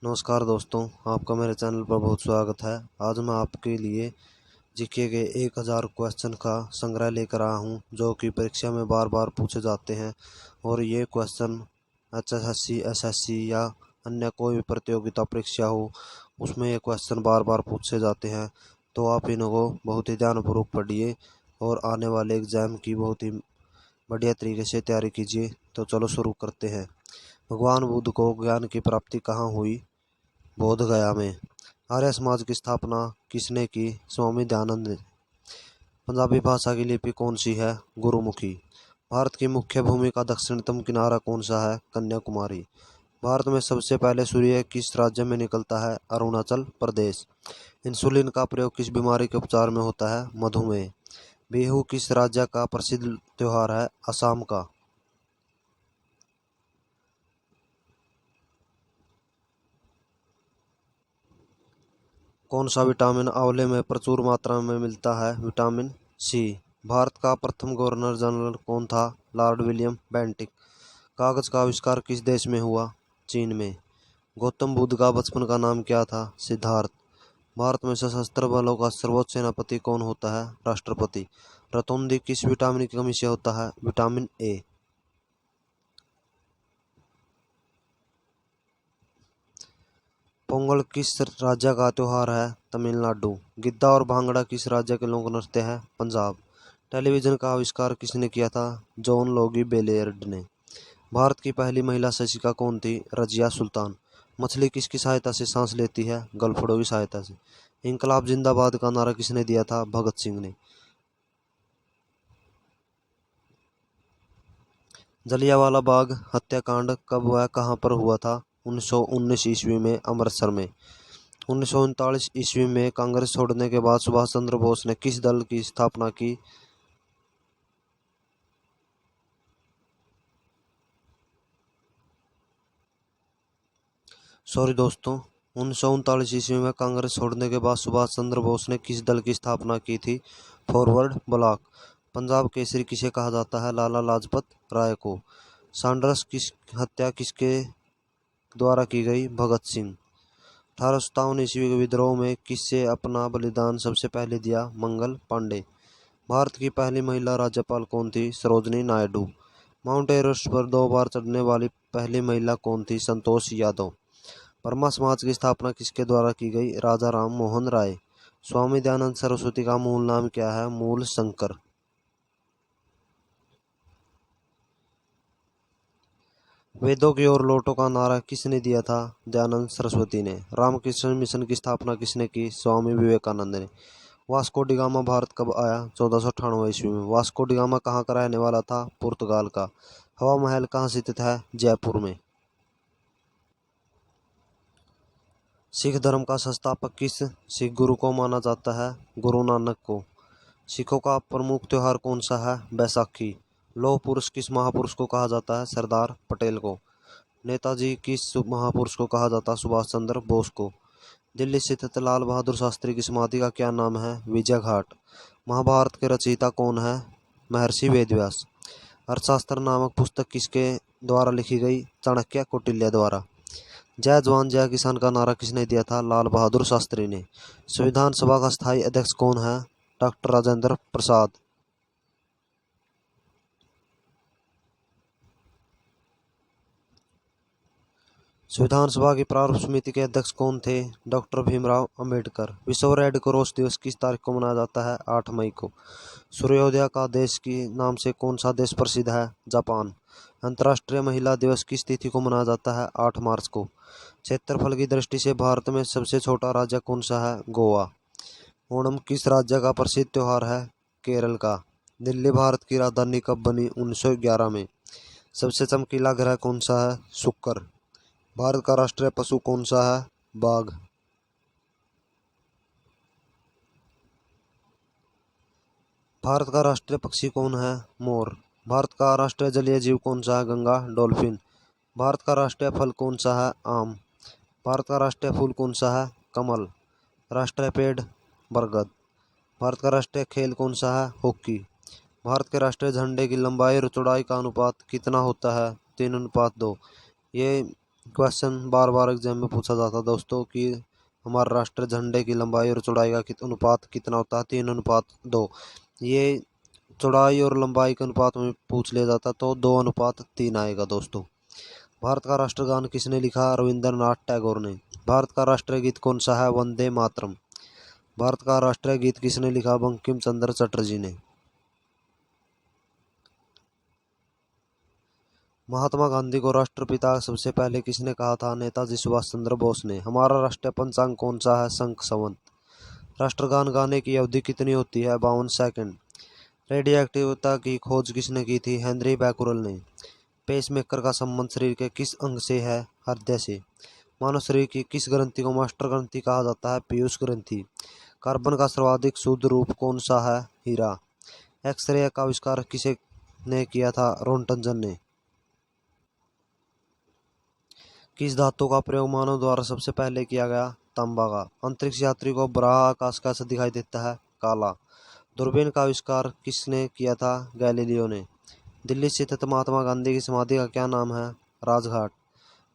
नमस्कार दोस्तों, आपका मेरे चैनल पर बहुत स्वागत है। आज मैं आपके लिए जीके के 1000 क्वेश्चन का संग्रह लेकर आया हूं, जो कि परीक्षा में बार बार पूछे जाते हैं। और ये क्वेश्चन HSSC, SSC या अन्य कोई भी प्रतियोगिता परीक्षा हो, उसमें ये क्वेश्चन बार बार पूछे जाते हैं। तो आप इनको बहुत ही ध्यानपूर्वक पढ़िए और आने वाले एग्जाम की बहुत ही बढ़िया तरीके से तैयारी कीजिए। तो चलो शुरू करते हैं। भगवान बुद्ध को ज्ञान की प्राप्ति कहाँ हुई? बोध गया में। आर्य समाज की स्थापना किसने की? स्वामी दयानंद ने। पंजाबी भाषा की लिपि कौन सी है? गुरुमुखी। भारत की मुख्य भूमि का दक्षिणतम किनारा कौन सा है? कन्याकुमारी। भारत में सबसे पहले सूर्य किस राज्य में निकलता है? अरुणाचल प्रदेश। इंसुलिन का प्रयोग किस बीमारी के उपचार में होता है? मधुमेह। बिहू किस राज्य का प्रसिद्ध त्योहार है? असम का। कौन सा विटामिन आंवले में प्रचुर मात्रा में मिलता है? Vitamin C. भारत का प्रथम गवर्नर जनरल कौन था? Lord William Bentinck. कागज का आविष्कार किस देश में हुआ? चीन में। गौतम बुद्ध का बचपन का नाम क्या था? सिद्धार्थ। भारत में सशस्त्र बलों का सर्वोच्च सेनापति कौन होता है? राष्ट्रपति। रतौंधी किस विटामिन की कमी से होता है? Vitamin A. पोंगल किस राज्य का त्योहार है? तमिलनाडु। गिद्दा और भांगड़ा किस राज्य के लोक नृत्य है? पंजाब। टेलीविजन का आविष्कार किसने किया था? जॉन लोगी बेलेयर्ड ने। भारत की पहली महिला शिक्षिका कौन थी? रजिया सुल्तान। मछली किसकी सहायता से सांस लेती है? गलफड़ों की सहायता से। इंकलाब जिंदाबाद का नारा किसने दिया था? भगत सिंह ने। जलियांवाला बाग हत्याकांड कब व कहां पर हुआ था? 1919 ईस्वी में, अमृतसर में। 1939 ईस्वी में कांग्रेस छोड़ने के बाद सुभाष चंद्र बोस ने किस दल की स्थापना की? सॉरी दोस्तों, 1939 ईस्वी में कांग्रेस छोड़ने के बाद सुभाष चंद्र बोस ने किस दल की स्थापना की थी? Forward block. पंजाब केसरी किसे कहा जाता है? लाला लाजपत राय को। सैंडर्स की हत्या किसके द्वारा की गई? भगत सिंह। 1857 ईस्वी के विद्रोह में किससे अपना बलिदान सबसे पहले दिया? मंगल पांडे। भारत की पहली महिला राज्यपाल कौन थी? सरोजनी नायडू। माउंट एवरेस्ट पर 2 बार चढ़ने वाली पहली महिला कौन थी? संतोष यादव। ब्रह्मा समाज की स्थापना किसके द्वारा की गई? राजा राम मोहन राय। स्वामी दयानंद सरस्वती का मूल नाम क्या है? मूल शंकर। वेदों की ओर लौटो का नारा किसने दिया था? दयानंद सरस्वती ने। रामकृष्ण मिशन की स्थापना किसने की? स्वामी विवेकानंद ने। वास्को डिगामा भारत कब आया? 1498 ईस्वी में। वास्को डिगामा कहाँ का रहने वाला था? पुर्तगाल का। हवा महल कहाँ स्थित है? जयपुर में। सिख धर्म का संस्थापक किस सिख गुरु को माना जाता है? गुरु नानक को। सिखों का प्रमुख त्योहार कौन सा है? बैसाखी। लौह पुरुष किस महापुरुष को कहा जाता है? सरदार पटेल को। नेताजी किस महापुरुष को कहा जाता है? सुभाष चंद्र बोस को। दिल्ली स्थित लाल बहादुर शास्त्री की समाधि का क्या नाम है? विजय घाट। महाभारत के रचयिता कौन है? महर्षि वेदव्यास। अर्थशास्त्र नामक पुस्तक किसके द्वारा लिखी गई? चाणक्य कौटिल्य द्वारा। जय जवान जय किसान का नारा किसने दिया था? लाल बहादुर शास्त्री ने। संविधान सभा का स्थायी अध्यक्ष कौन है? डॉक्टर राजेंद्र प्रसाद। संविधान सभा की प्रारूप समिति के अध्यक्ष कौन थे? डॉक्टर भीमराव अंबेडकर। विश्व रेड क्रॉस दिवस किस तारीख को मनाया जाता है? 8 मई को। सूर्योदय का देश के नाम से कौन सा देश प्रसिद्ध है? जापान। अंतर्राष्ट्रीय महिला दिवस किस तिथि को मनाया जाता है? 8 मार्च को। क्षेत्रफल की दृष्टि से भारत में सबसे छोटा राज्य कौन सा है? गोवा। ओणम किस राज्य का प्रसिद्ध त्योहार है? केरल का। दिल्ली भारत की राजधानी कब बनी? 1911 में। सबसे चमकीला ग्रह कौन सा है? शुक्र। भारत का राष्ट्रीय पशु कौन सा है? बाघ। भारत का राष्ट्रीय पक्षी कौन है? मोर। भारत का राष्ट्रीय जलीय जीव कौन सा है? गंगा डॉल्फिन। भारत का राष्ट्रीय फल कौन सा है? आम। भारत का राष्ट्रीय फूल कौन सा है? कमल। राष्ट्रीय पेड़ बरगद। भारत का राष्ट्रीय खेल कौन सा है? हॉकी। भारत के राष्ट्रीय झंडे की लंबाई और चौड़ाई का अनुपात कितना होता है? 3:2। ये क्वेश्चन बार बार एग्जाम में पूछा जाता है दोस्तों कि हमारे राष्ट्रीय झंडे की लंबाई और चौड़ाई का अनुपात कितना होता है? 3:2। ये चौड़ाई और लंबाई के अनुपात में पूछ लिया जाता तो 2:3 आएगा दोस्तों। भारत का राष्ट्रगान किसने लिखा? रविंद्रनाथ टैगोर ने। भारत का राष्ट्रीय गीत कौन सा है? वंदे मातरम। भारत का राष्ट्रीय गीत किसने लिखा? बंकिम चंद्र चटर्जी ने। महात्मा गांधी को राष्ट्रपिता सबसे पहले किसने कहा था? नेताजी सुभाष चंद्र बोस ने। हमारा राष्ट्रीय पंचांग कौन सा है? शंख संवत। राष्ट्रगान गाने की अवधि कितनी होती है? 52 सेकंड। रेडियोएक्टिवता की खोज किसने की थी? हेनरी बैकुरल ने। पेसमेकर का संबंध शरीर के किस अंग से है? हृदय से। मानव शरीर की किस ग्रंथि को मास्टर ग्रंथि कहा जाता है? पीयूष ग्रंथि। कार्बन का सर्वाधिक शुद्ध रूप कौन सा है? हीरा। एक्सरे का आविष्कार किसे ने किया था? रोंटगन ने। किस धातु का प्रयोग मानव द्वारा सबसे पहले किया गया? तांबा का। अंतरिक्ष यात्री को बराह आकाश कैसा दिखाई देता है? काला। दूरबीन का आविष्कार किसने किया था? गैलीलियो ने। दिल्ली स्थित महात्मा गांधी की समाधि का क्या नाम है? राजघाट।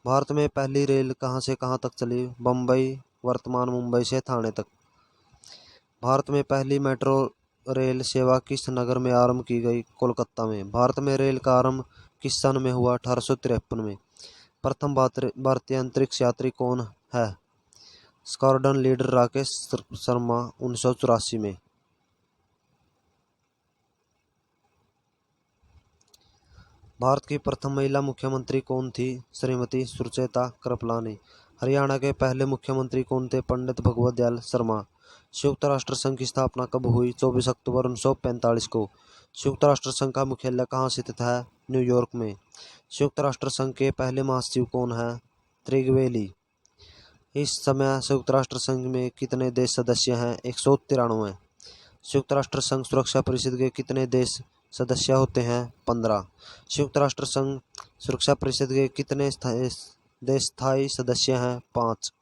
भारत में पहली रेल कहाँ से कहाँ तक चली? बम्बई वर्तमान मुंबई से थाने तक। भारत में पहली मेट्रो रेल सेवा किस नगर में आरंभ की गई? कोलकाता में। भारत में रेल का आरंभ किस सन में हुआ? 1853 में। प्रथम भारतीय अंतरिक्ष यात्री कौन है? स्क्वाड्रन लीडर राकेश शर्मा 1984 में। भारत की प्रथम महिला मुख्यमंत्री कौन थी? श्रीमती सुचेता कृपलानी। हरियाणा के पहले मुख्यमंत्री कौन थे? पंडित भगवत दयाल शर्मा। संयुक्त राष्ट्र संघ की स्थापना कब हुई? 24 अक्टूबर 1945 को। संयुक्त राष्ट्र संघ का मुख्यालय कहाँ स्थित है? न्यूयॉर्क में। संयुक्त राष्ट्र संघ के पहले महासचिव कौन है? त्रिगवेली। इस समय संयुक्त राष्ट्र संघ में कितने देश सदस्य हैं? 193। संयुक्त राष्ट्र संघ सुरक्षा परिषद के कितने देश सदस्य होते हैं? 15। संयुक्त राष्ट्र संघ सुरक्षा परिषद के कितने देश स्थायी सदस्य हैं? 5।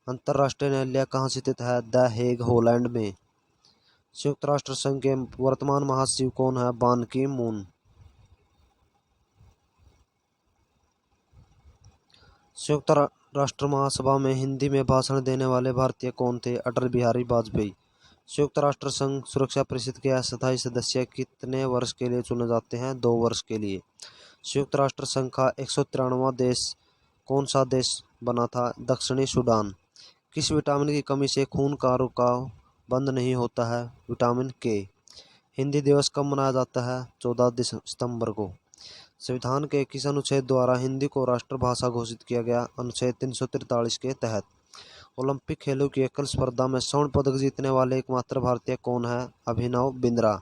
अंतर्राष्ट्रीय न्यायालय कहाँ स्थित है? द हेग हॉलैंड में। संयुक्त राष्ट्र संघ के वर्तमान महासचिव कौन है? बान की मून। संयुक्त राष्ट्र महासभा में हिंदी में भाषण देने वाले भारतीय कौन थे? अटल बिहारी वाजपेयी। संयुक्त राष्ट्र संघ सुरक्षा परिषद के अस्थायी सदस्य कितने वर्ष के लिए चुने जाते हैं? 2 वर्ष के लिए। संयुक्त राष्ट्र संघ का 193वां देश कौन सा देश बना था? दक्षिणी सूडान। किस विटामिन की कमी से खून का रुकाव बंद नहीं होता है? विटामिन के। हिंदी दिवस कब मनाया जाता है? 14 सितंबर को। संविधान के किस अनुच्छेद द्वारा हिंदी को राष्ट्रभाषा घोषित किया गया? अनुच्छेद 343 के तहत। ओलंपिक खेलों की एकल स्पर्धा में स्वर्ण पदक जीतने वाले एकमात्र भारतीय कौन है? अभिनव बिंद्रा।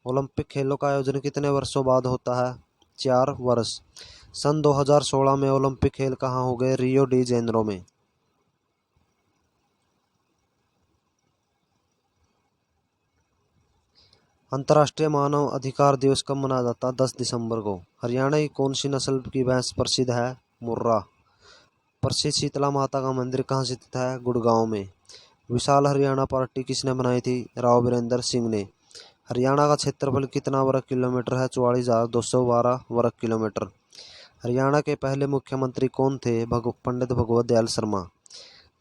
ओलंपिक खेलों का आयोजन कितने वर्षों बाद होता है? 4 वर्ष। सन 2016 में ओलंपिक खेल कहाँ हो गए? रियो डी जेनेरो में। अंतर्राष्ट्रीय मानव अधिकार दिवस कब मनाया जाता है? 10 दिसंबर को। हरियाणा की कौन सी नस्ल की भैंस प्रसिद्ध है? मुर्रा। प्रसिद्ध शीतला माता का मंदिर कहाँ स्थित है? गुड़गांव में। विशाल हरियाणा पार्टी किसने बनाई थी? राव वीरेंद्र सिंह ने। हरियाणा का क्षेत्रफल कितना वर्ग किलोमीटर है? 44,212 वर्ग किलोमीटर। हरियाणा के पहले मुख्यमंत्री कौन थे? पंडित भगवत दयाल शर्मा।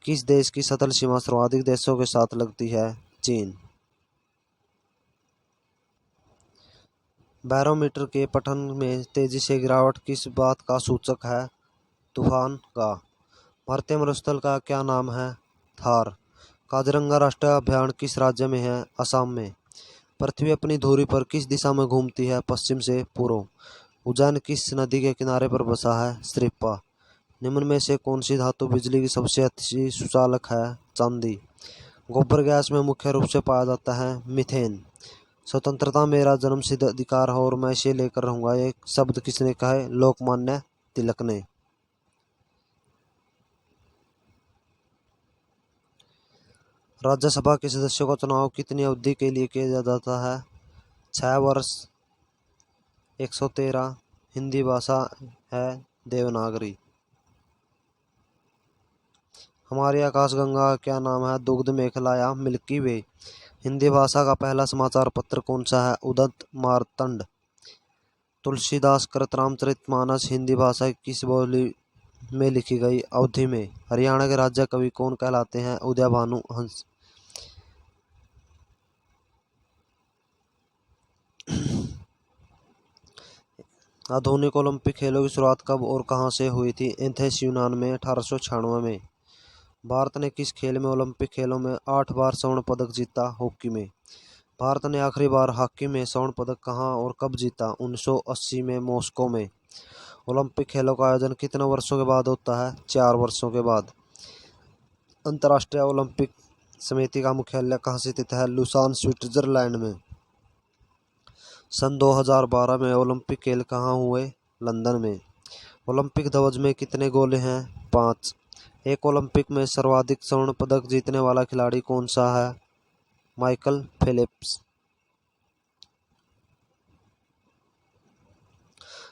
किस देश की सतल सीमा सर्वाधिक देशों के साथ लगती है? चीन। बैरोमीटर के पठन में तेजी से गिरावट किस बात का सूचक है? तूफान का। भारतीय मरुस्थल का क्या नाम है? थार। काजीरंगा राष्ट्रीय अभयारण्य किस राज्य में है? असम में। पृथ्वी अपनी धुरी पर किस दिशा में घूमती है? पश्चिम से पूर्व। उज्जैन किस नदी के किनारे पर बसा है? स्रिप्पा। निम्न में से कौन सी धातु बिजली की सबसे अच्छी सुचालक है? चांदी। गोबर गैस में मुख्य रूप से पाया जाता है मीथेन। स्वतंत्रता मेरा जन्मसिद्ध अधिकार है और मैं इसे लेकर रहूंगा, ये शब्द किसने कहा? लोकमान्य तिलक ने। राज्यसभा के सदस्यों का चुनाव कितनी अवधि के लिए किया जाता है? 6 वर्ष। 113। हिंदी भाषा है देवनागरी। हमारी आकाशगंगा का क्या नाम है? दुग्ध मेखला या मिल्की वे। हिंदी भाषा का पहला समाचार पत्र कौन सा है? उदंत मार्तंड। तुलसीदास कृत रामचरितमानस हिंदी भाषा की किस बोली में लिखी गई अवधि में हरियाणा के राज्य कवि कौन कहलाते हैं? उदय भानु हंस। आधुनिक ओलंपिक खेलों की शुरुआत कब और कहां से हुई थी? एथेंस यूनान में 1896 में। भारत ने किस खेल में ओलंपिक खेलों में 8 बार स्वर्ण पदक जीता? हॉकी में। भारत ने आखिरी बार हॉकी में स्वर्ण पदक कहां और कब जीता? 1980 में मॉस्को में। ओलंपिक खेलों का आयोजन कितने वर्षों के बाद होता है? 4 वर्षों के बाद। अंतर्राष्ट्रीय ओलंपिक समिति का मुख्यालय कहाँ स्थित है? लुसान, स्विट्जरलैंड में। सन 2012 में ओलंपिक खेल कहाँ हुए? लंदन में। ओलंपिक ध्वज में कितने गोले हैं? 5। एक ओलंपिक में सर्वाधिक स्वर्ण पदक जीतने वाला खिलाड़ी कौन सा है? Michael Phelps.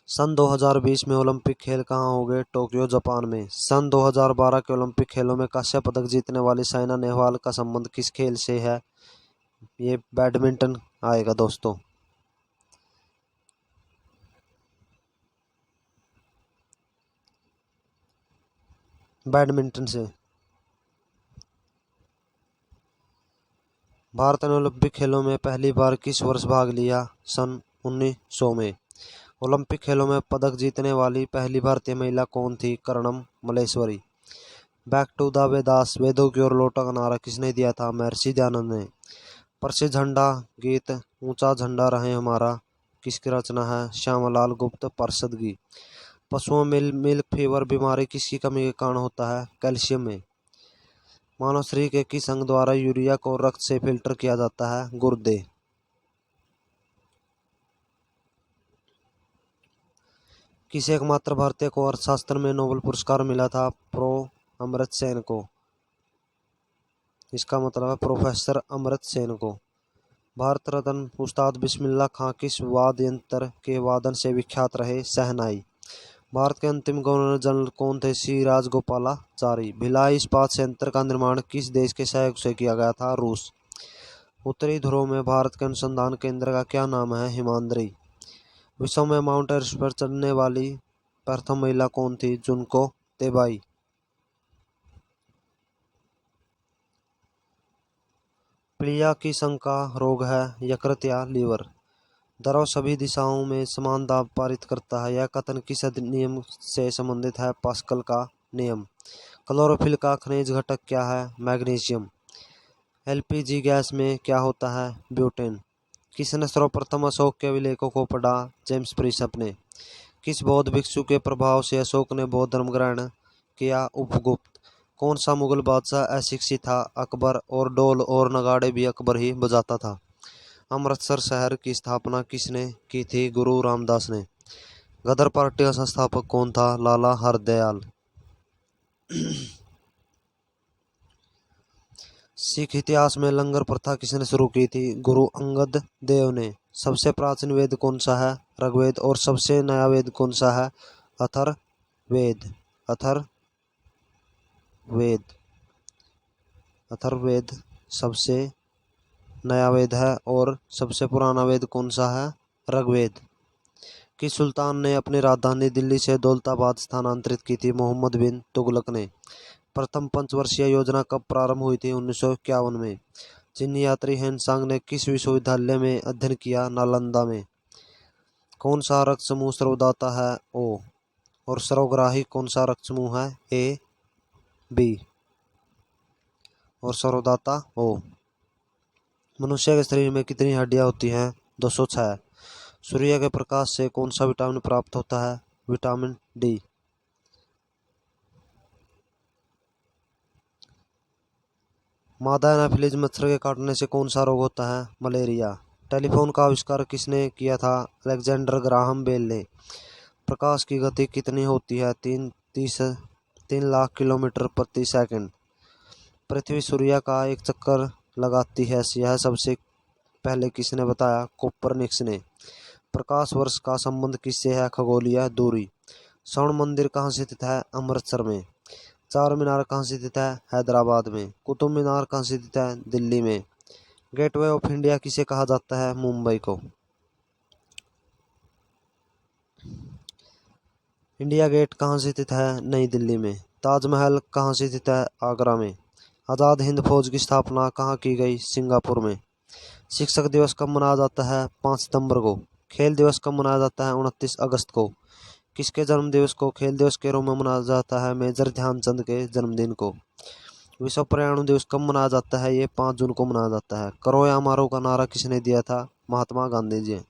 सन 2020 में ओलंपिक खेल कहाँ होंगे? टोक्यो, जापान में। सन 2012 के ओलंपिक खेलों में कांस्य पदक जीतने वाली साइना नेहवाल का संबंध किस खेल से है? ये बैडमिंटन आएगा दोस्तों। बैडमिंटन से। भारत ने ओलंपिक खेलों में पहली बार किस वर्ष भाग लिया? सन 1900 में। ओलंपिक खेलों में पदक जीतने वाली पहली भारतीय महिला कौन थी? Karnam Malleswari. Back to the Vedas, वेदों की ओर लौटा का नारा किसने दिया था? महर्षि दयानंद ने। प्रसिद्ध झंडा गीत ऊंचा झंडा रहे हमारा किसकी रचना है? श्यामलाल गुप्त पार्षद की। पशुओं में मिल्क फीवर बीमारी किसकी कमी के कारण होता है? कैल्शियम में। मानव शरीर के किस अंग द्वारा यूरिया को रक्त से फिल्टर किया जाता है? गुर्दे। किस एकमात्र भारतीय को अर्थशास्त्र में नोबेल पुरस्कार मिला था? अमर्त्य सेन को। इसका मतलब है प्रोफेसर अमर्त्य सेन को। भारत रत्न उस्ताद बिस्मिल्लाह खां किस वाद्य यंत्र के वादन से विख्यात रहे? शहनाई। भारत के अंतिम गवर्नर जनरल कौन थे? सी राजगोपालाचारी। भिलाई इस्पात संयंत्र का निर्माण किस देश के सहयोग से किया गया था? रूस। उत्तरी ध्रुव में भारत के अनुसंधान केंद्र का क्या नाम है? हिमाद्री। विश्व में माउंट एवरेस्ट पर चढ़ने वाली प्रथम महिला कौन थी? जुनको तेबाई। प्लीहा की संघ का रोग है? यकृत या लीवर। द्रव सभी दिशाओं में समान दाब पारित करता है, यह कथन किस अधिनियम से संबंधित है? पास्कल का नियम। क्लोरोफिल का खनिज घटक क्या है? मैग्नीशियम। एलपीजी गैस में क्या होता है? ब्यूटेन। किसने सर्वप्रथम अशोक के अभिलेखों को पढ़ा? जेम्स प्रिसप ने। किस बौद्ध भिक्षु के प्रभाव से अशोक ने बौद्ध धर्म ग्रहण किया? उपगुप्त। कौन सा मुगल बादशाह अशिक्षित था? अकबर। और ढोल और नगाड़े भी अकबर ही बजाता था। अमृतसर शहर की स्थापना किसने की थी? गुरु रामदास ने। गदर पार्टी का संस्थापक कौन था? लाला हरदयाल। सिख इतिहास में लंगर प्रथा किसने शुरू की थी? गुरु अंगद देव ने। सबसे प्राचीन वेद कौन सा है? ऋग्वेद। और सबसे नया वेद कौन सा है? अथर्ववेद। अथर्ववेद। अथर्ववेद सबसे नया वेद है। और सबसे पुराना वेद कौन सा है? ऋग्वेद। किस सुल्तान ने अपनी राजधानी दिल्ली से दौलताबाद स्थानांतरित की थी? मोहम्मद बिन तुगलक ने। प्रथम पंचवर्षीय योजना कब प्रारंभ हुई थी? 1951 में। चीनी यात्री हेनसांग ने किस विश्वविद्यालय में अध्ययन किया? नालंदा में। कौन सा रक्त समूह सर्वदाता है? ओ। और सर्वग्राही कौन सा रक्त समूह है? ए, बी। और सर्वदाता ओ। मनुष्य के शरीर में कितनी हड्डियां होती हैं? 206। सूर्य के प्रकाश से कौन सा विटामिन प्राप्त होता है? Vitamin D. मादा एनाफिलीज मच्छर के काटने से कौन सा रोग होता है? मलेरिया। टेलीफोन का आविष्कार किसने किया था? अलेक्जेंडर ग्राहम बेल ने। प्रकाश की गति कितनी होती है? 3 लाख किलोमीटर प्रति सेकंड। पृथ्वी सूर्य का एक चक्कर लगाती है, यह सबसे पहले किसने बताया? कोपरनिकस ने। प्रकाश वर्ष का संबंध किससे है? खगोलीय दूरी। स्वर्ण मंदिर कहाँ स्थित है? अमृतसर में। चार मीनार कहाँ स्थित है? हैदराबाद में। कुतुब मीनार कहाँ स्थित है? दिल्ली में। गेटवे ऑफ इंडिया किसे कहा जाता है? मुंबई को। इंडिया गेट कहाँ स्थित है? नई दिल्ली में। ताजमहल कहाँ स्थित है? आगरा में। आज़ाद हिंद फौज की स्थापना कहाँ की गई? सिंगापुर में। शिक्षक दिवस कब मनाया जाता है? 5 सितंबर को। खेल दिवस कब मनाया जाता है? 29 अगस्त को। किसके जन्म दिवस को खेल दिवस के रूप में मनाया जाता है? मेजर ध्यानचंद के जन्मदिन को। विश्व पर्यावरण दिवस कब मनाया जाता है? ये 5 जून को मनाया जाता है। करो या मारो का नारा किसने दिया था? महात्मा गांधी जी।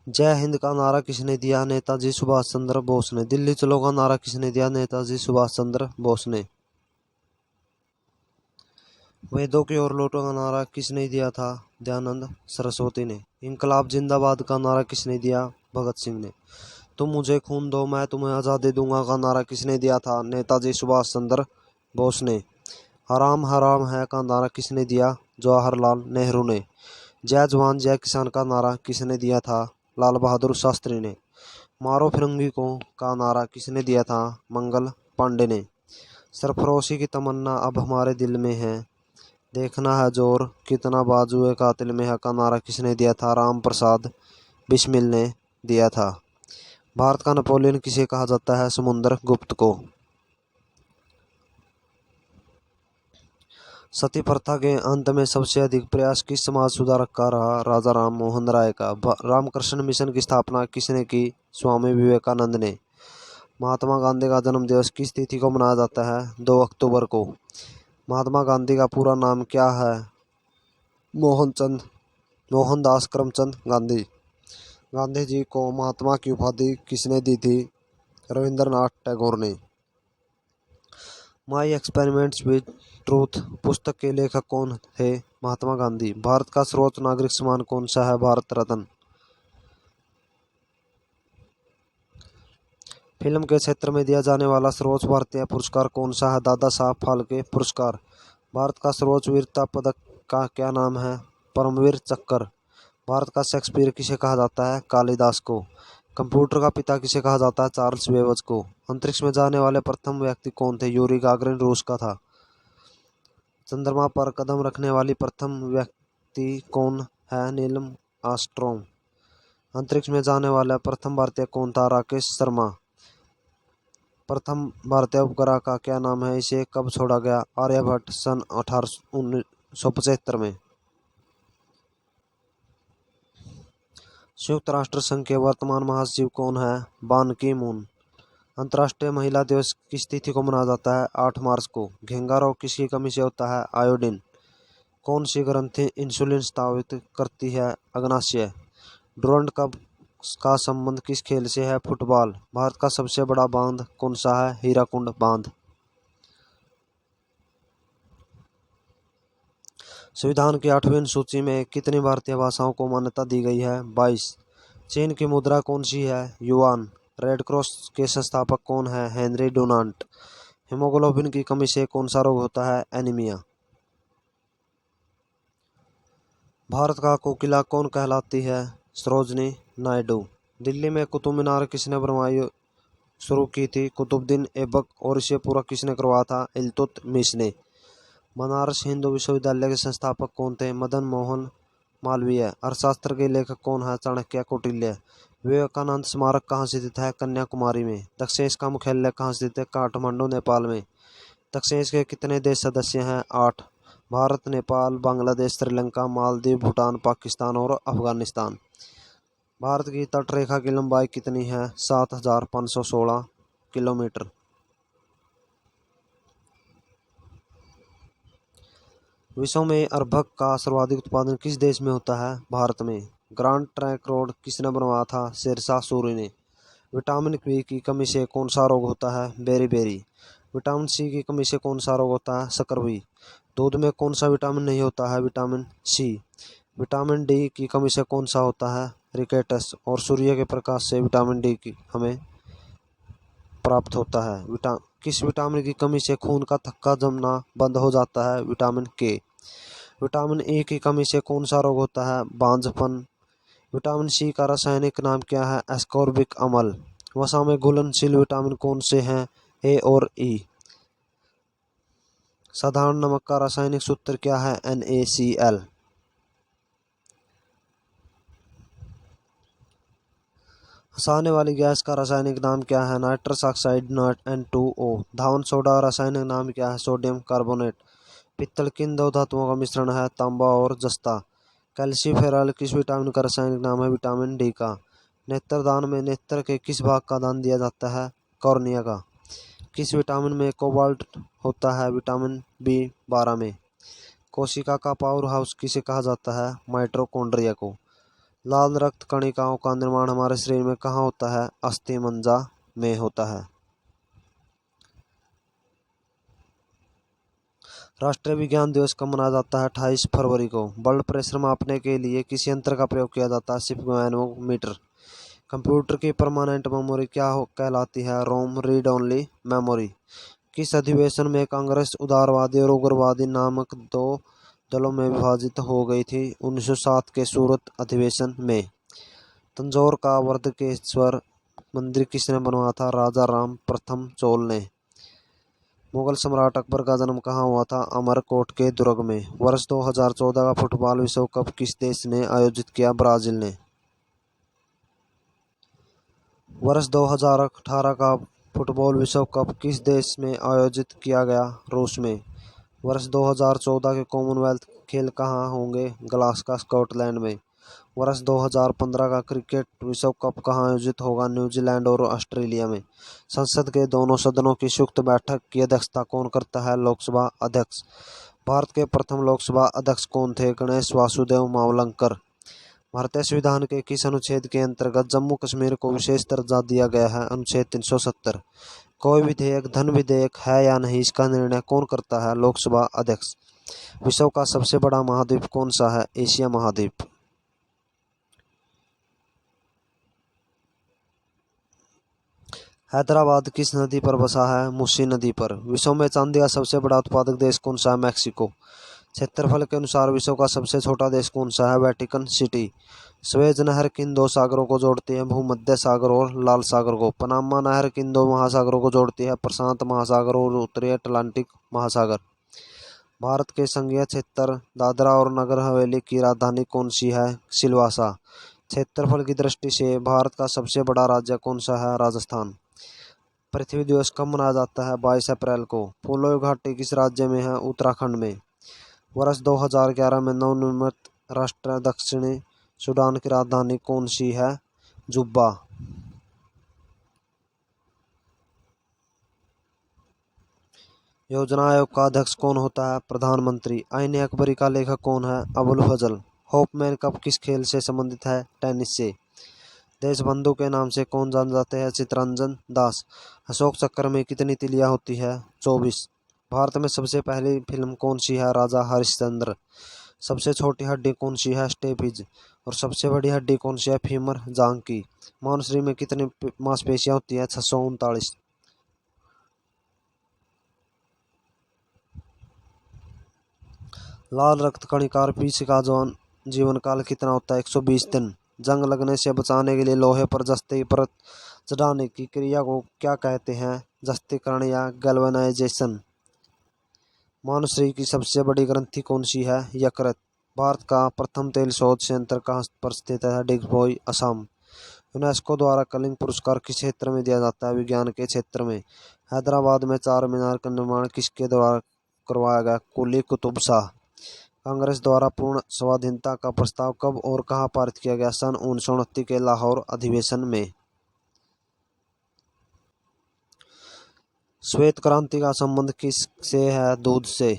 जय हिंद का नारा किसने दिया? नेताजी सुभाष चंद्र बोस ने। दिल्ली चलो का नारा किसने दिया? नेताजी सुभाष चंद्र बोस ने। वेदों की ओर लौटो का नारा किसने दिया था? दयानंद सरस्वती ने। इंकलाब जिंदाबाद का नारा किसने दिया? भगत सिंह ने। तुम मुझे खून दो मैं तुम्हें आज़ादी दूंगा का नारा किसने दिया था? नेताजी सुभाष चंद्र बोस ने। हराम हराम है का नारा किसने दिया? जवाहरलाल नेहरू ने। जय जवान जय किसान का नारा किसने दिया था? लाल बहादुर शास्त्री ने। मारो फिरंगी को का नारा किसने दिया था? मंगल पांडे ने। सरफरोशी की तमन्ना अब हमारे दिल में है, देखना है जोर कितना बाजुए कातिल में है का नारा किसने दिया था? राम प्रसाद बिस्मिल ने दिया था। भारत का नेपोलियन किसे कहा जाता है? समुद्र गुप्त को। सती प्रथा के अंत में सबसे अधिक प्रयास किस समाज सुधारक का रहा? राजा राम मोहन राय का। रामकृष्ण मिशन की स्थापना किसने की? स्वामी विवेकानंद ने। महात्मा गांधी का जन्म दिवस किस तिथि को मनाया जाता है? 2 अक्टूबर को। महात्मा गांधी का पूरा नाम क्या है? मोहनदास करमचंद गांधी। गांधी जी को महात्मा की उपाधि किसने दी थी? रविंद्रनाथ टैगोर ने। माई एक्सपेरिमेंट्स विद ट्रूथ पुस्तक के लेखक कौन थे? महात्मा गांधी। भारत का सर्वोच्च नागरिक सम्मान कौन सा है? भारत रत्न। फिल्म के क्षेत्र में दिया जाने वाला सर्वोच्च भारतीय पुरस्कार कौन सा है? दादा साहब फाल्के पुरस्कार। भारत का सर्वोच्च वीरता पदक का क्या नाम है? परमवीर चक्र। भारत का शेक्सपियर किसे कहा जाता है? कालिदास को। कंप्यूटर का पिता किसे कहा जाता है? चार्ल्स बेबज को। अंतरिक्ष में जाने वाले प्रथम व्यक्ति कौन थे? यूरी गागरिन रूस का था। चंद्रमा पर कदम रखने वाली प्रथम व्यक्ति कौन है? Neil Armstrong. अंतरिक्ष में जाने वाला प्रथम भारतीय कौन था? राकेश शर्मा। प्रथम भारतीय उपग्रह का क्या नाम है? इसे कब छोड़ा गया? आर्यभट्ट सन 1975 में। संयुक्त राष्ट्र संघ के वर्तमान महासचिव कौन है? बान की मून। अंतर्राष्ट्रीय महिला दिवस किस तिथि को मनाया जाता है? 8 मार्च को। घेंगा रोग किसकी कमी से होता है? आयोडीन। कौन सी ग्रंथि इंसुलिन स्रावित करती है? अग्नाशय। डुरंड कप का संबंध किस खेल से है? फुटबॉल। भारत का सबसे बड़ा बांध कौन सा है? हीराकुंड बांध। संविधान की 8वीं अनुसूची में कितनी भारतीय भाषाओं को मान्यता दी गई है? 22। चीन की मुद्रा कौन सी है? युआन। रेड क्रॉस के संस्थापक कौन है? Henry Dunant. हीमोग्लोबिन की कमी से कौन सा रोग होता है? एनीमिया। भारत का कोकिला कौन कहलाती है? सरोजनी नायडू। दिल्ली में कुतुब मीनार किसने बनवाई शुरू की थी? कुतुबुद्दीन ऐबक। और इसे पूरा किसने करवाया था? इल्तुतमिश ने। बनारस हिंदू विश्वविद्यालय के संस्थापक कौन थे? मदन मोहन मालवीय। अर्थशास्त्र के लेखक कौन है? चाणक्य कौटिल्य। विवेकानंद स्मारक कहाँ स्थित है? कन्याकुमारी में। दक्षिण का मुख्यालय कहाँ स्थित है? काठमांडू नेपाल में। दक्षिण के कितने देश सदस्य हैं? 8। भारत, नेपाल, बांग्लादेश, श्रीलंका, मालदीव, भूटान, पाकिस्तान और अफगानिस्तान। भारत की तटरेखा की लंबाई कितनी है? 7516 किलोमीटर। विश्व में अर्भक का सर्वाधिक उत्पादन किस देश में होता है? भारत में। ग्रांड ट्रंक रोड किसने बनवाया था? शेरशाह सूरी ने। विटामिन बी की कमी से कौन सा रोग होता है? बेरी। विटामिन सी की कमी से कौन सा रोग होता है? शकरवी। दूध में कौन सा विटामिन नहीं होता है? Vitamin C. विटामिन डी की कमी से कौन सा होता है? रिकेटस। और सूर्य के प्रकाश से विटामिन डी की हमें प्राप्त होता है। किस विटामिन की कमी से खून का थक्का जमना बंद हो जाता है? विटामिन के। विटामिन ए की कमी से कौन सा रोग होता है? बांझपन। विटामिन सी का रासायनिक नाम क्या है? एस्कॉर्बिक अम्ल। वसा में घुलनशील विटामिन कौन से हैं? ए और ई। साधारण नमक का रासायनिक सूत्र क्या है? NaCl। हंसाने वाली गैस का रासायनिक नाम क्या है? Nitrous oxide N2O। धावन सोडा का रासायनिक नाम क्या है? Sodium carbonate. पित्तल किन दो धातुओं का मिश्रण है? तांबा और जस्ता। कैल्सीफेरॉल किस विटामिन का रासायनिक नाम है? विटामिन डी का। नेत्रदान में नेत्र के किस भाग का दान दिया जाता है? कॉर्निया का। किस विटामिन में कोबाल्ट होता है? विटामिन B12 में। कोशिका का पावर हाउस किसे कहा जाता है? माइटोकॉन्ड्रिया को। लाल रक्त कणिकाओं का निर्माण हमारे शरीर में कहाँ होता है? अस्थि मज्जा में होता है। राष्ट्रीय विज्ञान दिवस कब मनाया जाता है? 28 फरवरी को। ब्लड प्रेशर मापने के लिए किस यंत्र का प्रयोग किया जाता है? सिग्मोमीटर। कंप्यूटर की परमानेंट मेमोरी क्या कहलाती है? रोम रीड ओनली मेमोरी। किस अधिवेशन में कांग्रेस उदारवादी और उग्रवादी नामक दो दलों में विभाजित हो गई थी? 1907 के सूरत अधिवेशन में। तंजौर का वर्धकेश्वर मंदिर किसने बनवाया था? राजा राम प्रथम चोल ने। मुगल सम्राट अकबर का जन्म कहाँ हुआ था? अमरकोट के दुर्ग में। वर्ष 2014 का फुटबॉल विश्व कप किस देश ने आयोजित किया? ब्राजील ने। वर्ष 2018 का फुटबॉल विश्व कप किस देश में आयोजित किया गया? रूस में। वर्ष 2014 के कॉमनवेल्थ खेल कहाँ होंगे? ग्लासगो स्कॉटलैंड में। वर्ष 2015 का क्रिकेट विश्व कप कहाँ आयोजित होगा? न्यूजीलैंड और ऑस्ट्रेलिया में। संसद के दोनों सदनों की संयुक्त बैठक की अध्यक्षता कौन करता है? लोकसभा अध्यक्ष। भारत के प्रथम लोकसभा अध्यक्ष कौन थे? गणेश वासुदेव मावलंकर। भारतीय संविधान के किस अनुच्छेद के अंतर्गत जम्मू कश्मीर को विशेष दर्जा दिया गया है? अनुच्छेद 370। कोई विधेयक धन विधेयक है या नहीं, इसका निर्णय कौन करता है? लोकसभा अध्यक्ष। विश्व का सबसे बड़ा महाद्वीप कौन सा है? एशिया महाद्वीप। हैदराबाद किस नदी पर बसा है? मूसी नदी पर। विश्व में चांदी का सबसे बड़ा उत्पादक देश कौन सा है? मैक्सिको। क्षेत्रफल के अनुसार विश्व का सबसे छोटा देश कौन सा है? Vatican city. स्वेज नहर किन दो सागरों को जोड़ती है? भूमध्य सागर और लाल सागर को। पनामा नहर किन दो महासागरों को जोड़ती है? प्रशांत महासागर और उत्तरी अटलांटिक महासागर। भारत के संघीय क्षेत्र दादरा और नगर हवेली की राजधानी कौन सी है? सिलवासा। क्षेत्रफल की दृष्टि से भारत का सबसे बड़ा राज्य कौन सा है? राजस्थान। पृथ्वी दिवस कब मनाया जाता है? 22 अप्रैल को। पोलो घाटी किस राज्य में है? उत्तराखंड में। वर्ष 2011 में नवनिर्मित राष्ट्र दक्षिणी सूडान की राजधानी कौन सी है? जुब्बा। योजना आयोग का अध्यक्ष कौन होता है? प्रधानमंत्री। आईने अकबरी का लेखक कौन है? अबुल फजल। होपमैन कप किस खेल से संबंधित है? टेनिस से। देशबंधु के नाम से कौन जान जाते हैं? चित्तरंजन दास। अशोक चक्र में कितनी तिलियां होती है? 24। भारत में सबसे पहली फिल्म कौन सी है? राजा हरिश्चंद्र। सबसे छोटी हड्डी कौन सी है? स्टेपिज। और सबसे बड़ी हड्डी कौन सी है? फीमर जांघ की। मानव शरीर में कितनी मांसपेशियां होती है? 639। लाल रक्त कणिका पीस का जीवन काल कितना होता है? 120 दिन। जंग लगने से बचाने के लिए लोहे पर जस्ते की परत चढ़ाने की क्रिया को क्या कहते हैं? जस्तीकरण या गैल्वेनाइजेशन। मानव शरीर की सबसे बड़ी ग्रंथि कौन सी है? यकृत। भारत का प्रथम तेल शोध संयंत्र कहाँ पर स्थित है? डिगबोई असम। यूनेस्को द्वारा कलिंग पुरस्कार किस क्षेत्र में दिया जाता है? विज्ञान के क्षेत्र में। हैदराबाद में चार मीनार का निर्माण किसके द्वारा करवाया गया? कुली कुतुब शाह। कांग्रेस द्वारा पूर्ण स्वाधीनता का प्रस्ताव कब और कहां पारित किया गया? सन 1929 के लाहौर अधिवेशन में। श्वेत क्रांति का संबंध किस से है? दूध से।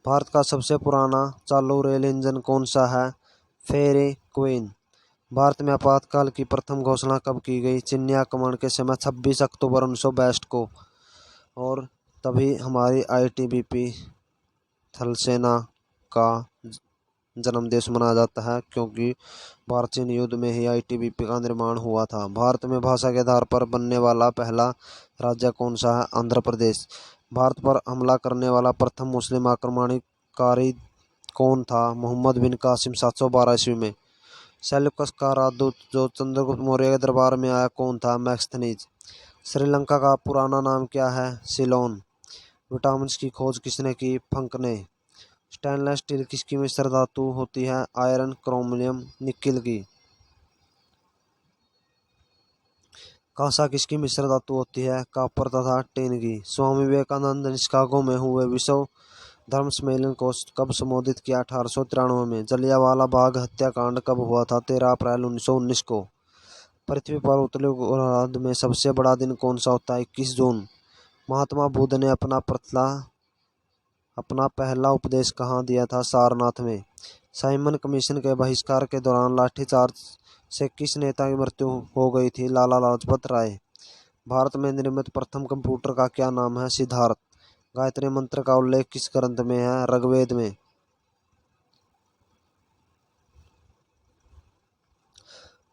भारत का सबसे पुराना चालू रेल इंजन कौन सा है? फेरी क्वीन। भारत में आपातकाल की प्रथम घोषणा कब की गई? चीनी आक्रमण के समय 26 अक्टूबर 1962 को। और तभी हमारी आईटीबीपी थल सेना का जन्मदिवस मनाया जाता है, क्योंकि भारत चीन युद्ध में ही आईटीबीपी का निर्माण हुआ था। भारत में भाषा के आधार पर बनने वाला पहला राज्य कौन सा है? आंध्र प्रदेश। भारत पर हमला करने वाला प्रथम मुस्लिम आक्रमणकारी कौन था? मोहम्मद बिन कासिम 712 ईस्वी में। सेल्यूकस का राजदूत जो चंद्रगुप्त मौर्य के दरबार में आया कौन था? मैक्सथनीज। श्रीलंका का पुराना नाम क्या है? सिलोन। विटामिन की खोज किसने की? फंक ने। स्टेनलेस स्टील किसकी मिश्र धातु होती है? आयरन, क्रोमियम, निकिल की। कांसा किसकी मिश्र धातु होती है? कॉपर तथा टिन की। स्वामी विवेकानंद ने शिकागो में हुए विश्व धर्म सम्मेलन को कब संबोधित किया? 1893 में। जलियांवाला बाग हत्याकांड कब हुआ था? 13 अप्रैल 1919 को। पृथ्वी पर उत्तरी गोलार्ध में सबसे बड़ा दिन कौन सा होता है? 21 जून। महात्मा बुद्ध ने अपना पहला उपदेश कहाँ दिया था? सारनाथ में। साइमन कमीशन के बहिष्कार के दौरान लाठीचार्ज से किस नेता की मृत्यु हो गई थी? लाला लाजपत राय। भारत में निर्मित प्रथम कंप्यूटर का क्या नाम है? सिद्धार्थ। गायत्री मंत्र का उल्लेख किस ग्रंथ में है? ऋग्वेद में।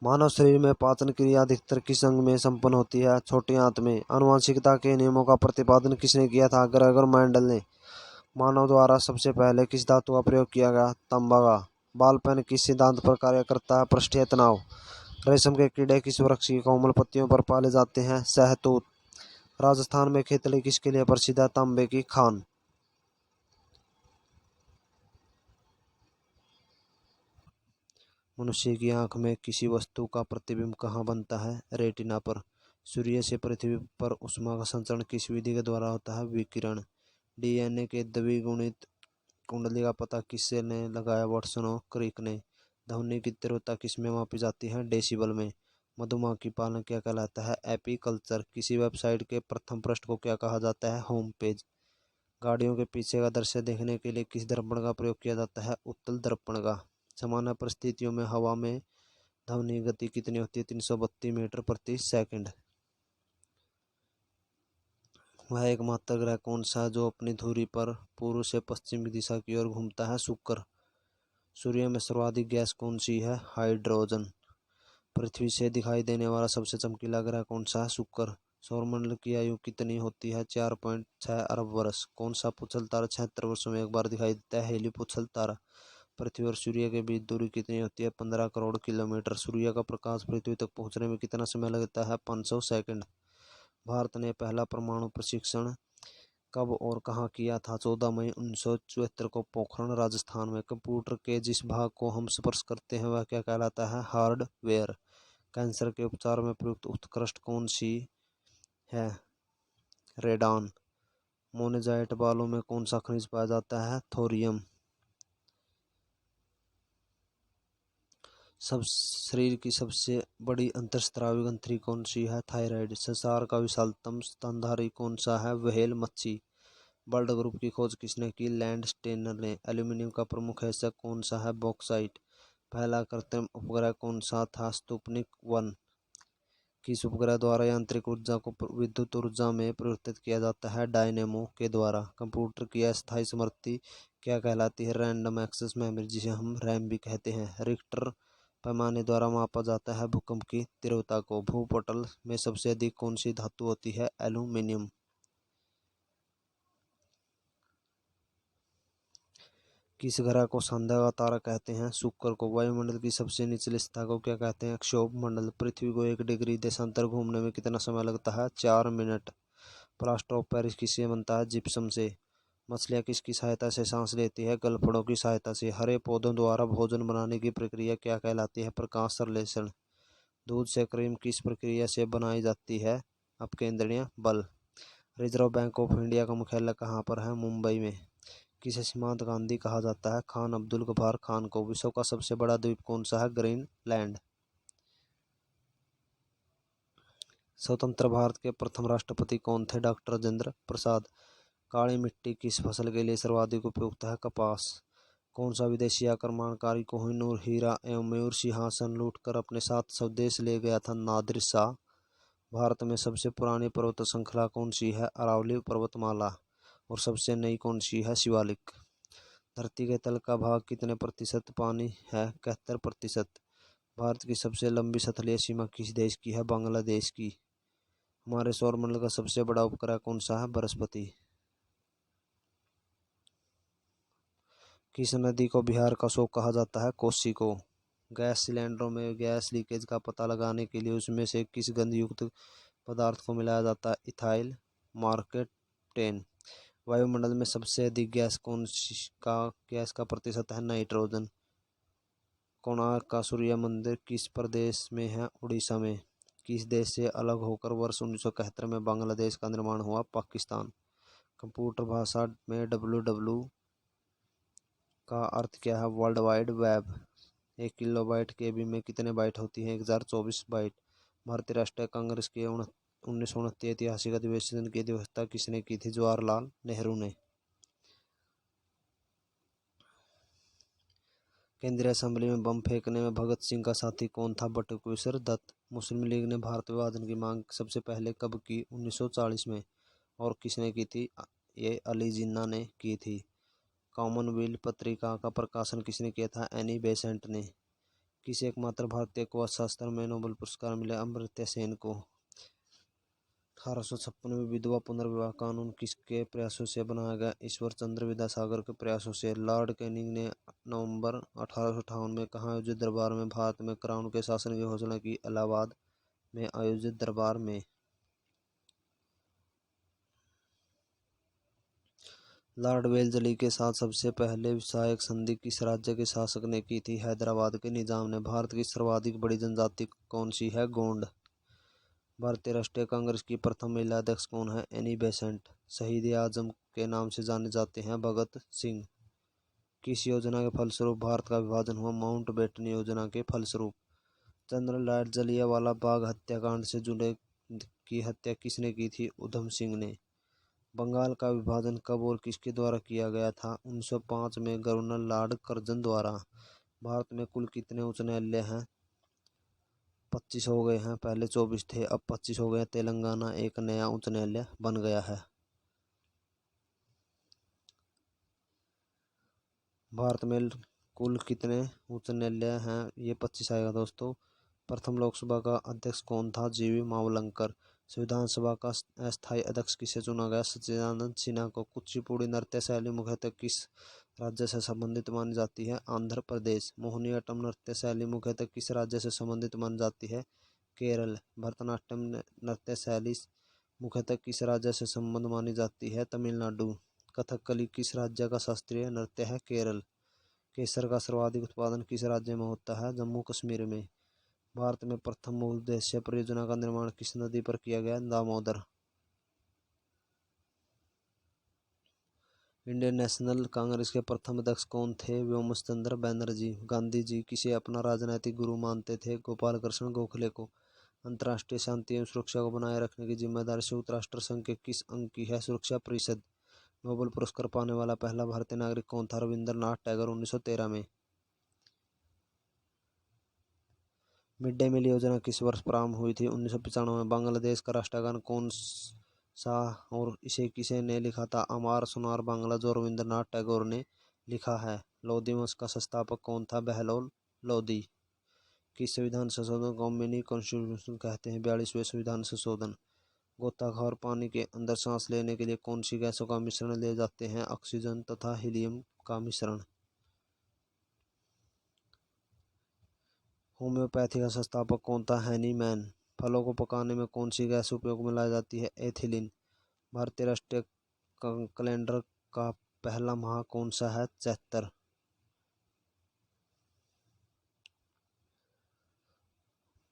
मानव शरीर में पाचन क्रिया अधिकतर किस अंग में संपन्न होती है? छोटी आंत में। आनुवंशिकता के नियमों का प्रतिपादन किसने किया था? ग्रेगर मेंडल ने। मानव द्वारा सबसे पहले किस धातु का प्रयोग किया गया? तांबा का। बॉल पेन किस सिद्धांत पर कार्य करता है? पृष्ठीय तनाव। रेशम के कीड़े किस वृक्ष की कोमल पत्तियों पर पाले जाते हैं? शहतूत। राजस्थान में खेतड़ी किसके लिए प्रसिद्ध है? तांबे की खान। मनुष्य की आंख में किसी वस्तु का प्रतिबिंब कहाँ बनता है? रेटिना पर। सूर्य से पृथ्वी पर ऊष्मा का संचरण किस विधि के द्वारा होता है? विकिरण। डीएनए के द्विगुणित कुंडली का पता किसने ने लगाया? वाटसन और क्रिक ने। ध्वनि की तीव्रता किस में मापी जाती है? डेसिबल में। मधुमक्खी पालन क्या कहलाता है? एपीकल्चर। किसी वेबसाइट के प्रथम पृष्ठ को क्या कहा जाता है? Home page. गाड़ियों के पीछे का दृश्य देखने के लिए किस दर्पण का प्रयोग किया जाता है? उत्तल दर्पण का। सामान्य परिस्थितियों में हवा में ध्वनि गति कितनी होती है? 332 मीटर प्रति सेकंड। वह एकमात्र ग्रह कौन सा है जो अपनी धुरी पर पूर्व से पश्चिम की दिशा की ओर घूमता है? शुक्र। सूर्य में सर्वाधिक गैस कौन सी है? हाइड्रोजन। पृथ्वी से दिखाई देने वाला सबसे चमकीला ग्रह कौन सा है? शुक्र। सौरमंडल की आयु कितनी होती है? 4.6 अरब वर्ष। कौन सा पुच्छल तारा 76 वर्षों में एक बार दिखाई देता है? हेली पुच्छल तारा। पृथ्वी और सूर्य के बीच दूरी कितनी होती है? 15 करोड़ किलोमीटर। सूर्य का प्रकाश पृथ्वी तक पहुंचने में कितना समय लगता है? 500 सेकंड। भारत ने पहला परमाणु प्रशिक्षण कब और कहाँ किया था? 14 मई 1974 को पोखरण राजस्थान में। कंप्यूटर के जिस भाग को हम स्पर्श करते हैं वह क्या कहलाता है? हार्डवेयर। कैंसर के उपचार में प्रयुक्त उत्कृष्ट कौन सी है? रेडान। मोनेजाइट बालों में कौन सा खनिज पाया जाता है? थोरियम। सब शरीर की सबसे बड़ी अंतःस्रावी ग्रंथि कौन सी है? थायराइड। संसार का विशालतम स्तनधारी कौन सा है? व्हेल मच्छी। वर्ल्ड ग्रुप की खोज किसने की? लैंड स्टेनर ने। एल्यूमीनियम का प्रमुख हिस्सा कौन सा है? बॉक्साइट। पहला कृत्रिम उपग्रह कौन सा था? स्पुतनिक 1। किस उपग्रह द्वारा यांत्रिक ऊर्जा को विद्युत ऊर्जा में परिवर्तित किया जाता है? डायनेमो के द्वारा। कंप्यूटर की अस्थायी स्मृति क्या कहलाती है? रैंडम एक्सेस मेमोरी, जिसे हम रैम भी कहते हैं। रिक्टर पैमाने द्वारा मापा जाता है भूकंप की तीव्रता को। भूपटल में सबसे अधिक कौन सी धातु होती है? एल्यूमीनियम। किस ग्रह को संध्या का तारा कहते हैं? शुक्र को। वायुमंडल की सबसे निचली सतह को क्या कहते हैं? क्षोभ मंडल। पृथ्वी को 1 डिग्री देशांतर घूमने में कितना समय लगता है? 4 मिनट। प्लास्टर ऑफ पेरिस किससे बनता है? जिप्सम से। मछलियाँ किसकी सहायता से सांस लेती है? गलफड़ों की सहायता से। हरे पौधों द्वारा भोजन बनाने की प्रक्रिया क्या कहलाती है? प्रकाश संश्लेषण। दूध से क्रीम किस प्रक्रिया से बनाई जाती है? अपकेंद्रीय बल। रिजर्व बैंक ऑफ इंडिया का मुख्यालय कहाँ पर है? मुंबई में। किसे सीमांत गांधी कहा जाता है? खान अब्दुल गफ्फार खान को। विश्व का सबसे बड़ा द्वीप कौन सा है? ग्रीनलैंड। स्वतंत्र भारत के प्रथम राष्ट्रपति कौन थे? डॉक्टर राजेंद्र प्रसाद। काली मिट्टी किस फसल के लिए सर्वाधिक उपयुक्त है? कपास। कौन सा विदेशी आक्रमणकारी कोहिनूर हीरा एवं मयूर सिंहासन लूटकर अपने साथ स्वदेश ले गया था? नादिर शाह। भारत में सबसे पुरानी पर्वत श्रृंखला कौन सी है? अरावली पर्वतमाला। और सबसे नई कौन सी है? शिवालिक। धरती के तल का भाग कितने प्रतिशत पानी है? 71%। भारत की सबसे लंबी सतही सीमा किस देश की है? बांग्लादेश की। हमारे सौरमंडल का सबसे बड़ा उपग्रह कौन सा है? बृहस्पति। किस नदी को बिहार का शोक कहा जाता है? कोसी को। गैस सिलेंडरों में गैस लीकेज का पता लगाने के लिए उसमें से किस गंधयुक्त पदार्थ को मिलाया जाता है? इथाइल मार्केटेन। वायुमंडल में सबसे अधिक गैस का प्रतिशत है? नाइट्रोजन। कोणार्क का सूर्य मंदिर किस प्रदेश में है? उड़ीसा में। किस देश से अलग होकर वर्ष 1971 में बांग्लादेश का निर्माण हुआ? पाकिस्तान। कंप्यूटर भाषा में WW का अर्थ क्या है? World wide web. 1 kilobyte KB में कितने बाइट होती हैं? 1024 बाइट। भारतीय राष्ट्रीय कांग्रेस के 1929 ऐतिहासिक अधिवेशन की अध्यक्षता किसने की थी? जवाहरलाल नेहरू ने। केंद्रीय असेंबली में बम फेंकने में भगत सिंह का साथी कौन था? बटुकेश्वर दत्त। मुस्लिम लीग ने भारत विभाजन की मांग सबसे पहले कब की? 1940 में। और किसने की थी? ये अली जिन्ना ने की थी। कॉमनवेल्थ पत्रिका का प्रकाशन किसने किया था? एनी बेसेंट ने। किस एकमात्र भारतीय को अर्थशास्त्र में नोबेल पुरस्कार मिला? अमर्त्य सेन को। 1856 में विधवा पुनर्विवाह कानून किसके प्रयासों से बनाया गया? ईश्वर चंद्र विद्यासागर के प्रयासों से। लॉर्ड कैनिंग ने नवंबर 1858 में कहाँ आयोजित दरबार में भारत में क्राउन के शासन की घोषणा की? इलाहाबाद में आयोजित दरबार में। लॉर्ड वेल्लेस्ली के साथ सबसे पहले सहायक संधि किस राज्य के शासक ने की थी? हैदराबाद के निजाम ने। भारत की सर्वाधिक बड़ी जनजाति कौन सी है? गोंड। भारतीय राष्ट्रीय कांग्रेस की प्रथम महिला अध्यक्ष कौन है? Annie Besant. शहीद आजम के नाम से जाने जाते हैं? भगत सिंह। किस योजना के फलस्वरूप भारत का विभाजन हुआ? माउंटबेटन योजना के फलस्वरूप। जनरल डायर जलियांवाला बाग हत्याकांड से जुड़े की हत्या किसने की थी? उधम सिंह ने। बंगाल का विभाजन कब और किसके द्वारा किया गया था? 1905 में गवर्नर लॉर्ड कर्जन द्वारा। भारत में कुल कितने उच्च न्यायालय हैं? 25 हो गए हैं। पहले 24 थे, अब 25 हो गए। तेलंगाना एक नया उच्च न्यायालय बन गया है। भारत में कुल कितने उच्च न्यायालय हैं? ये 25 आएगा दोस्तों। प्रथम लोकसभा का अध्यक्ष कौन था? GV मावलंकर। संविधान सभा का अस्थायी अध्यक्ष किसे चुना गया? सच्चिदानंद सिन्हा को। कुचिपुड़ी नृत्य शैली मुख्यतः किस राज्य से संबंधित मानी जाती है? आंध्र प्रदेश। मोहिनीअट्टम नृत्य शैली मुख्यतः किस राज्य से संबंधित मानी जाती है? केरल। भरतनाट्यम नृत्य शैली मुख्यतः किस राज्य से संबंध मानी जाती है? तमिलनाडु। कथकली किस राज्य का शास्त्रीय नृत्य है? केरल। केसर का सर्वाधिक उत्पादन किस राज्य में होता है? जम्मू कश्मीर में। भारत में प्रथम बहुउद्देशीय परियोजना का निर्माण किस नदी पर किया गया? दामोदर। इंडियन नेशनल कांग्रेस के प्रथम अध्यक्ष कौन थे? व्योमचंद्र बनर्जी। गांधी जी किसे अपना राजनैतिक गुरु मानते थे? गोपाल कृष्ण गोखले को। अंतर्राष्ट्रीय शांति एवं सुरक्षा को बनाए रखने की जिम्मेदारी संयुक्त राष्ट्र संघ के किस अंग की है? सुरक्षा परिषद। नोबेल पुरस्कार पाने वाला पहला भारतीय नागरिक कौन था? रविंद्रनाथ टैगोर। 1913 में। मिड डे मील योजना किस वर्ष प्रारंभ हुई थी? 1995 में। बांग्लादेश का राष्ट्रगान कौन सा और इसे किसे ने लिखा था? अमार सुनार बांग्ला, जो रविंद्रनाथ टैगोर ने लिखा है। लोधी वंश का संस्थापक कौन था? बहलोल लोधी। किस संविधान संशोधन को मिनी कॉन्स्टिट्यूशन कहते हैं? 42वें संविधान संशोधन। गोताखोर पानी के अंदर सांस लेने के लिए कौन सी गैसों का मिश्रण ले जाते हैं? ऑक्सीजन तथा हीलियम का मिश्रण। होम्योपैथी का संस्थापक कौन था? हैनीमैन। फलों को पकाने में कौन सी गैस उपयोग में लाई जाती है? एथिलीन। भारतीय राष्ट्रीय कैलेंडर का पहला माह कौन सा है? चैत्र।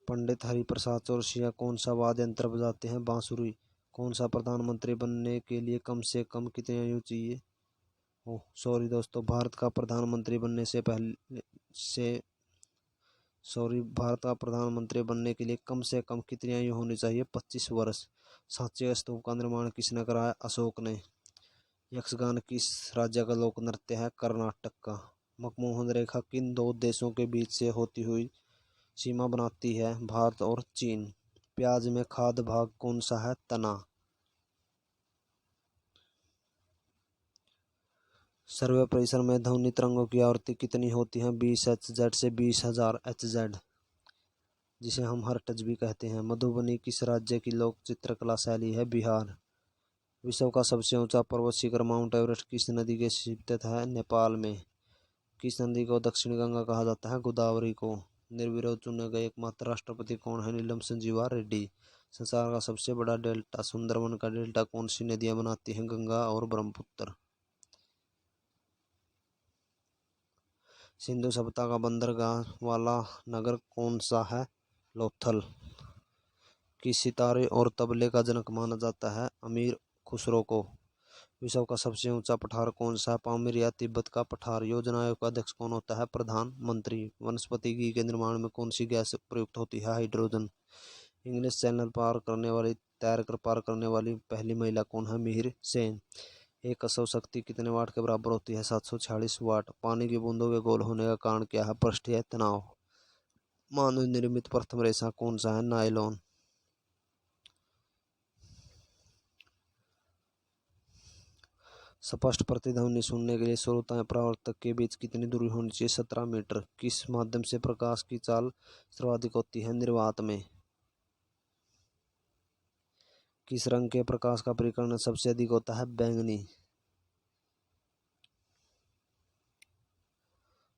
पंडित हरिप्रसाद चौरसिया कौन सा वाद्य यंत्र बजाते हैं? बांसुरी। कौन सा प्रधानमंत्री बनने के लिए कम से कम कितनी आयु चाहिए? ओह सॉरी दोस्तों, भारत का प्रधानमंत्री बनने से पहले से भारत का प्रधानमंत्री बनने के लिए कम से कम कितनी आयु होनी चाहिए? 25 वर्ष। सांची स्तूप का निर्माण किसने कराया? अशोक ने। यक्षगान किस राज्य का लोक नृत्य है? कर्नाटक का। मनमोहन रेखा किन दो देशों के बीच से होती हुई सीमा बनाती है? भारत और चीन। प्याज में खाद्य भाग कौन सा है? तना। सर्वे परिसर में ध्वनि तरंगों की आवृत्ति कितनी होती है? 20 Hz से 20,000 Hz, जिसे हम हर्ट्ज भी कहते हैं। मधुबनी किस राज्य की लोक चित्रकला शैली है? बिहार। विश्व का सबसे ऊंचा पर्वत शिखर माउंट एवरेस्ट किस नदी के स्थित है? नेपाल में। किस नदी को दक्षिण गंगा कहा जाता है? गोदावरी को। निर्विरोध चुने गए एकमात्र राष्ट्रपति कौन है? नीलम संजीवा रेड्डी। संसार का सबसे बड़ा डेल्टा सुंदरबन का डेल्टा कौन सी नदियां बनाती हैं? गंगा और ब्रह्मपुत्र। सिंधु सभ्यता का बंदरगाह वाला नगर कौन सा है? लोथल। किस सितारे और तबले का जनक माना जाता है अमीर खुसरो को? विश्व का सबसे ऊंचा पठार कौन सा है? पामीर या तिब्बत का पठार? योजना आयोग का अध्यक्ष कौन होता है? प्रधानमंत्री। वनस्पति घी के निर्माण में कौन सी गैस प्रयुक्त होती है? हाइड्रोजन। इंग्लिश चैनल तैर कर पार करने वाली पहली महिला कौन है? मिहिर सेन। एक असौ शक्ति कितने वाट के बराबर होती है? 746 वाट। पानी की बूंदों के गोल होने का कारण क्या है? पृष्ठीय तनाव। मानव निर्मित प्रथम रेशा कौन सा है? नायलॉन। स्पष्ट प्रतिध्वनि सुनने के लिए श्रोता और परावर्तक के बीच कितनी दूरी होनी चाहिए? 17 मीटर। किस माध्यम से प्रकाश की चाल सर्वाधिक होती है? निर्वात में। किस रंग के प्रकाश का परिकर्ण सबसे अधिक होता है? बैंगनी।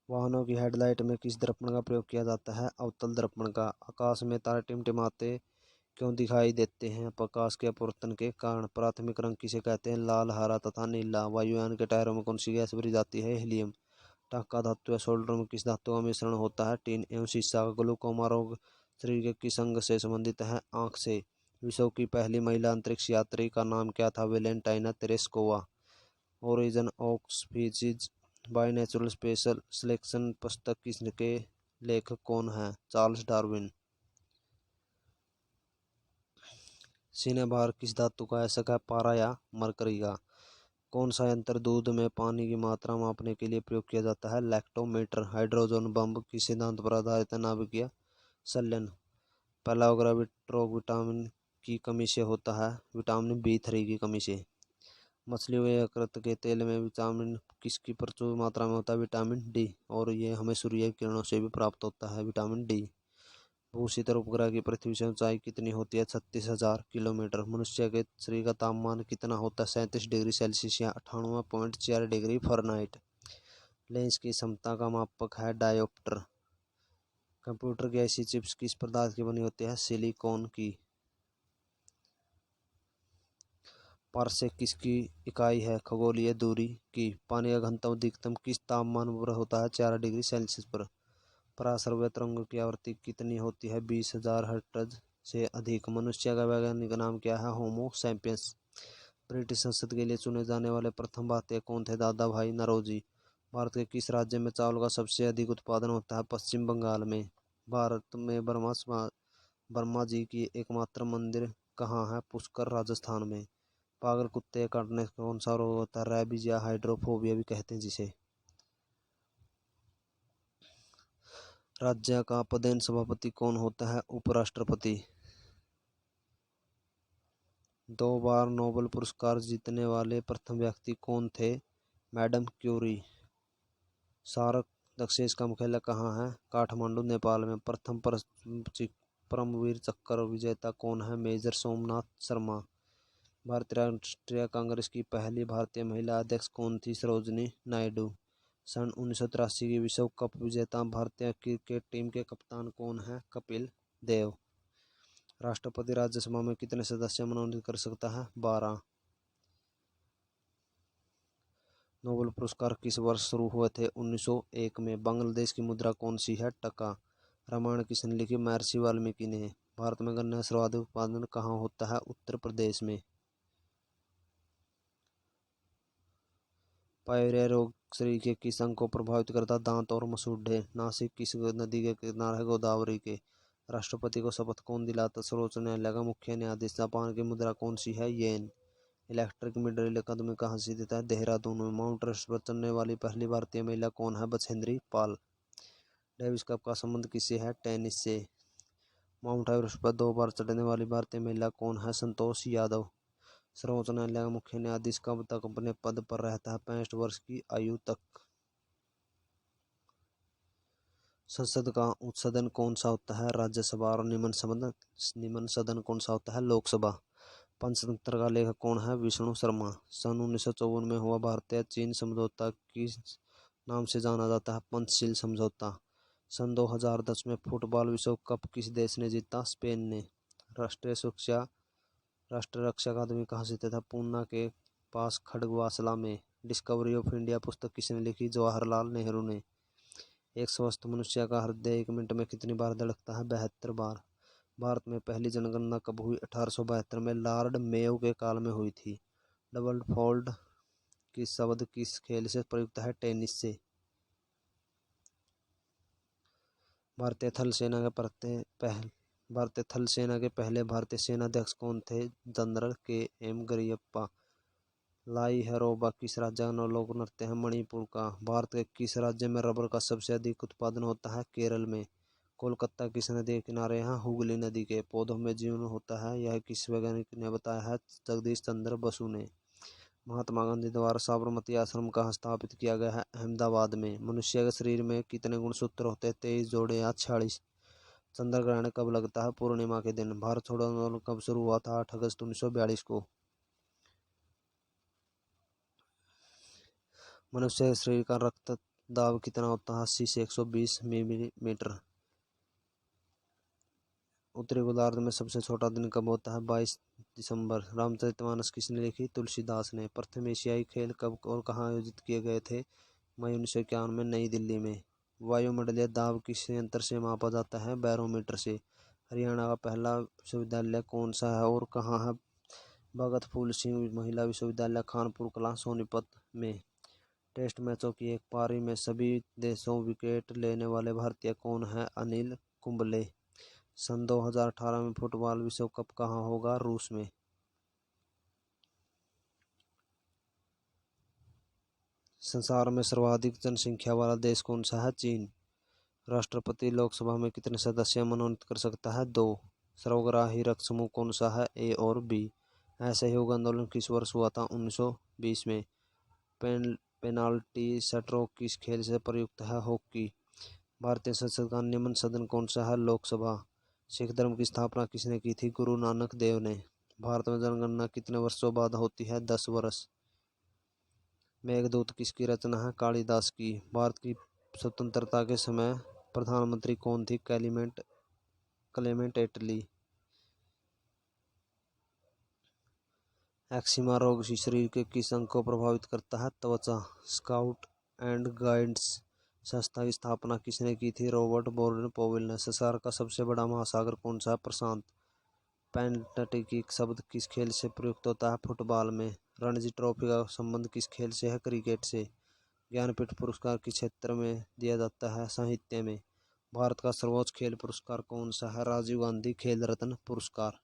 वाहनों की हेडलाइट में किस दर्पण का प्रयोग किया जाता है? अवतल दर्पण का। आकाश में तारे टिमटिमाते क्यों दिखाई देते हैं? प्रकाश के अपवर्तन के कारण। प्राथमिक रंग किसे कहते हैं? लाल, हरा तथा नीला। वायुयान के टायरों में कौन सी गैस भरी जाती है? हीलियम। टाका धातु या सोल्डर में किस धातु का मिश्रण होता है? टीन एवं शीशा। ग्लूकोमा रोग शरीर के किस अंग से संबंधित है? आंख से। विश्व की पहली महिला अंतरिक्ष यात्री का नाम क्या था? Valentina Tereshkova. Origin of species by natural special selection पुस्तक किसके लेखक कौन है? Charles Darwin. सिनेबार किस धातु का ऐसक है? पारा या मरकरी का। कौन सा यंत्र दूध में पानी की मात्रा मापने के लिए प्रयोग किया जाता है? लैक्टोमीटर। हाइड्रोजन बम किस सिद्धांत पर आधारित है? नाभिकीय संलयन। पहला रोग विटामिन की कमी से होता है? विटामिन B3 की कमी से। मछली व यकृत के तेल में विटामिन किसकी प्रचुर मात्रा में होता है? Vitamin D. और ये हमें सूर्य किरणों से भी प्राप्त होता है, विटामिन डी। भूशीतल उपग्रह की पृथ्वी से ऊंचाई कितनी होती है? 36,000 किलोमीटर। मनुष्य के शरीर का तापमान कितना होता है? 37 डिग्री सेल्सियस या 98.4 डिग्री फ़ारेनहाइट। लेंस की क्षमता का मापक है डायोप्टर। कंप्यूटर की ऐसी चिप्स किस पदार्थ की बनी होती है? सिलिकॉन की। पारसेक किसकी इकाई है? खगोलीय दूरी की। पानी का घनत्व अधिकतम किस तापमान पर होता है? 4 डिग्री सेल्सियस पर। पराश्रव्य तरंगों की आवृत्ति कितनी होती है? 20,000 हर्ट्ज से अधिक। मनुष्य का वैज्ञानिक नाम क्या है? Homo sapiens. ब्रिटिश संसद के लिए चुने जाने वाले प्रथम भारतीय कौन थे? दादा भाई नौरोजी। भारत के किस राज्य में चावल का सबसे अधिक उत्पादन होता है? पश्चिम बंगाल में। भारत में वर्मा जी की एकमात्र मंदिर कहाँ है? पुष्कर, राजस्थान में। पागल कुत्ते काटने से कौन सा रोग होता है? रैबीज या हाइड्रोफोबिया भी कहते हैं जिसे। राज्य का पदेन सभापति कौन होता है? उपराष्ट्रपति। 2 बार नोबेल पुरस्कार जीतने वाले प्रथम व्यक्ति कौन थे? Madam Curie. सार्क दक्षेश का मुख्यालय कहाँ है? काठमांडू, नेपाल में। प्रथम परमवीर चक्र विजेता कौन है? मेजर सोमनाथ शर्मा। भारतीय राष्ट्रीय कांग्रेस की पहली भारतीय महिला अध्यक्ष कौन थी? सरोजिनी नायडू। सन 1983 की विश्व कप विजेता भारतीय क्रिकेट टीम के कप्तान कौन है? कपिल देव। राष्ट्रपति राज्यसभा में कितने सदस्य मनोनीत कर सकता है? 12। नोबेल पुरस्कार किस वर्ष शुरू हुए थे? 1901 में। बांग्लादेश की मुद्रा कौन सी है? टका। रामायण किसने लिखी? महर्षि वाल्मीकि ने। भारत में गन्ना सर्वाधिक उत्पादन कहाँ होता है? उत्तर प्रदेश में। पायरिया रोग शरीर के किस अंग को प्रभावित करता है? दांत और मसूड़े। नासिक किस नदी के किनारे है? गोदावरी के। राष्ट्रपति को शपथ कौन दिलाता? सर्वोच्च न्यायालय का मुख्य न्यायाधीश। जापान की मुद्रा कौन सी है? येन। इलेक्ट्रिक मिडल अकादमी कहाँ स्थित है? देहरादून में। माउंट एवरेस्ट पर चढ़ने वाली पहली भारतीय महिला कौन है? बछेंद्री पाल। डेविस कप का संबंध किससे है? टेनिस से। माउंट एवरेस्ट पर 2 बार चढ़ने वाली भारतीय महिला कौन है? संतोष यादव। सर्वोच्च न्यायालय का मुख्य न्यायाधीश कब तक अपने पद पर रहता है? 65 वर्ष की आयु तक। संसद का उच्च सदन कौन सा होता है? राज्यसभा। और निम्न सदन कौन सा होता है? लोकसभा। पंचतंत्र का लेखक कौन है? विष्णु शर्मा। सन 1954 में हुआ भारतीय चीन समझौता किस नाम से जाना जाता है? पंचशील समझौता। सन 2010 में फुटबॉल विश्व कप किस देश ने जीता? स्पेन ने। राष्ट्रीय रक्षा अकादमी कहाँ स्थित है? पूना के पास खड़गवासला में। डिस्कवरी ऑफ इंडिया पुस्तक किसने लिखी? जवाहरलाल नेहरू ने। एक स्वस्थ मनुष्य का हृदय 1 मिनट में कितनी बार धड़कता है? 72 बार। भारत में पहली जनगणना कब हुई? 1872 में लॉर्ड मेयो के काल में हुई थी। डबल फोल्ड किस शब्द किस खेल से प्रयुक्त है? टेनिस से। भारतीय थल सेना के पहले भारतीय सेनाध्यक्ष कौन थे? General KM. गरियप्पा। लाई हरोबा किस राज्य का लोक नृत्य है? मणिपुर का। भारत के किस राज्य में रबर का सबसे अधिक उत्पादन होता है? केरल में। कोलकाता किस नदी के किनारे है? हुगली नदी के। पौधों में जीवन होता है, यह किस वैज्ञानिक ने बताया है? जगदीश चंद्र बसु ने। महात्मा गांधी द्वारा साबरमती आश्रम कहाँ स्थापित किया गया है? अहमदाबाद में। मनुष्य के शरीर में कितने गुणसूत्र होते हैं? 23 जोड़े या 46? चंद्र ग्रहण कब लगता है? पूर्णिमा के दिन। भारत छोड़ो आंदोलन कब शुरू हुआ था? 8 अगस्त 1942 को। मनुष्य के शरीर का रक्त दाब कितना होता है? 80 से 120 मिलीमीटर। उत्तरी गोलार्ध में सबसे छोटा दिन कब होता है? 22 दिसंबर। रामचरितमानस किसने लिखी? तुलसीदास ने। प्रथम एशियाई खेल कब और कहाँ आयोजित किए गए थे? मई 1951 में नई दिल्ली में। वायुमंडलीय दाब किस यंत्र से मापा जाता है? बैरोमीटर से। हरियाणा का पहला विश्वविद्यालय कौन सा है और कहाँ है? भगत फूल सिंह महिला विश्वविद्यालय, खानपुर कलां, सोनीपत में। टेस्ट मैचों की एक पारी में सभी देशों विकेट लेने वाले भारतीय कौन है? अनिल कुंबले। सन 2018 में फुटबॉल विश्व कप कहाँ होगा? रूस में। संसार में सर्वाधिक जनसंख्या वाला देश कौन सा है? चीन। राष्ट्रपति लोकसभा में कितने सदस्य मनोनीत कर सकता है? 2। सर्वग्राही रक्त समूह कौन सा है? ए और बी। असहयोग आंदोलन किस वर्ष हुआ था? 1920 में। पेनाल्टी स्ट्रोक किस खेल से प्रयुक्त है? हॉकी। भारतीय संसद का निम्न सदन कौन सा है? लोकसभा। सिख धर्म की स्थापना किसने की थी? गुरु नानक देव ने। भारत में जनगणना कितने वर्षों बाद होती है? 10 वर्ष। मेघदूत किसकी रचना है? कालिदास की। भारत की स्वतंत्रता के समय प्रधानमंत्री कौन थी? क्लेमेंट एटली। एक्जिमा रोग शरीर के किस अंग को प्रभावित करता है? त्वचा। स्काउट एंड गाइड्स संस्था की स्थापना किसने की थी? रॉबर्ट बोर्डन पोवेल ने। संसार का सबसे बड़ा महासागर कौन सा है? प्रशांत। पेनल्टी शब्द किस खेल से प्रयुक्त होता है? फुटबॉल में। रणजी ट्रॉफी का संबंध किस खेल से है? क्रिकेट से। ज्ञानपीठ पुरस्कार किस क्षेत्र में दिया जाता है? साहित्य में। भारत का सर्वोच्च खेल पुरस्कार कौन सा है? राजीव गांधी खेल रत्न पुरस्कार।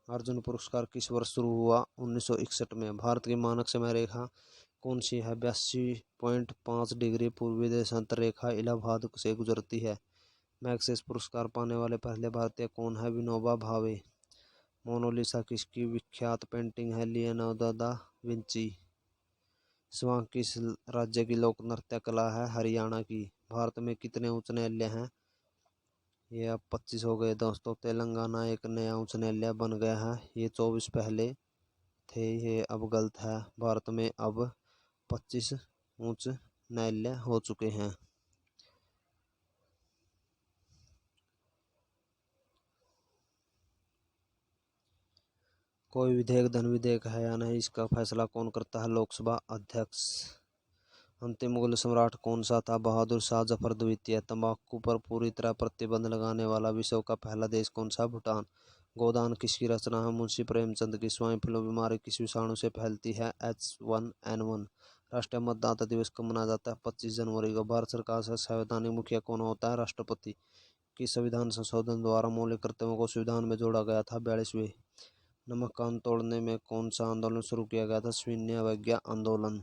अर्जुन पुरस्कार किस वर्ष शुरू हुआ? 1961 में। भारत की मानक समय रेखा कौन सी है? 82.5 डिग्री पूर्वी देशांतर रेखा इलाहाबाद से गुजरती है। मैग्सेस पुरस्कार पाने वाले पहले भारतीय कौन है? विनोबा भावे। मोनालिसा किसकी विख्यात पेंटिंग है? Leonardo da Vinci. स्वांग किस राज्य की लोक नृत्य कला है? हरियाणा की। भारत में कितने उच्च न्यायालय हैं? ये अब 25 हो गए दोस्तों। तेलंगाना एक नया उच्च न्यायालय बन गया है। ये 24 पहले थे, ये अब गलत है। भारत में अब 25 उच्च न्यायालय हो चुके हैं। कोई विधेयक धन विधेयक है या नहीं, इसका फैसला कौन करता है? लोकसभा अध्यक्ष। अंतिम मुगल सम्राट कौन सा था? बहादुर शाह जफर द्वितीय। तंबाकू पर पूरी तरह प्रतिबंध लगाने वाला विश्व का पहला देश कौन सा? भूटान। गोदान किसकी रचना है? मुंशी प्रेमचंद की। स्वाइन फ्लू बीमारी किस विषाणु से फैलती है? H1N1। राष्ट्रीय मतदाता दिवस कब मनाया जाता है? 25 जनवरी को। भारत सरकार का संवैधानिक मुखिया कौन होता है? राष्ट्रपति। किस संविधान संशोधन द्वारा मौलिक कर्तव्यों को संविधान में जोड़ा गया था? 42वें। नमक कानून तोड़ने में कौन सा आंदोलन शुरू किया गया था? शून्य अवज्ञा आंदोलन।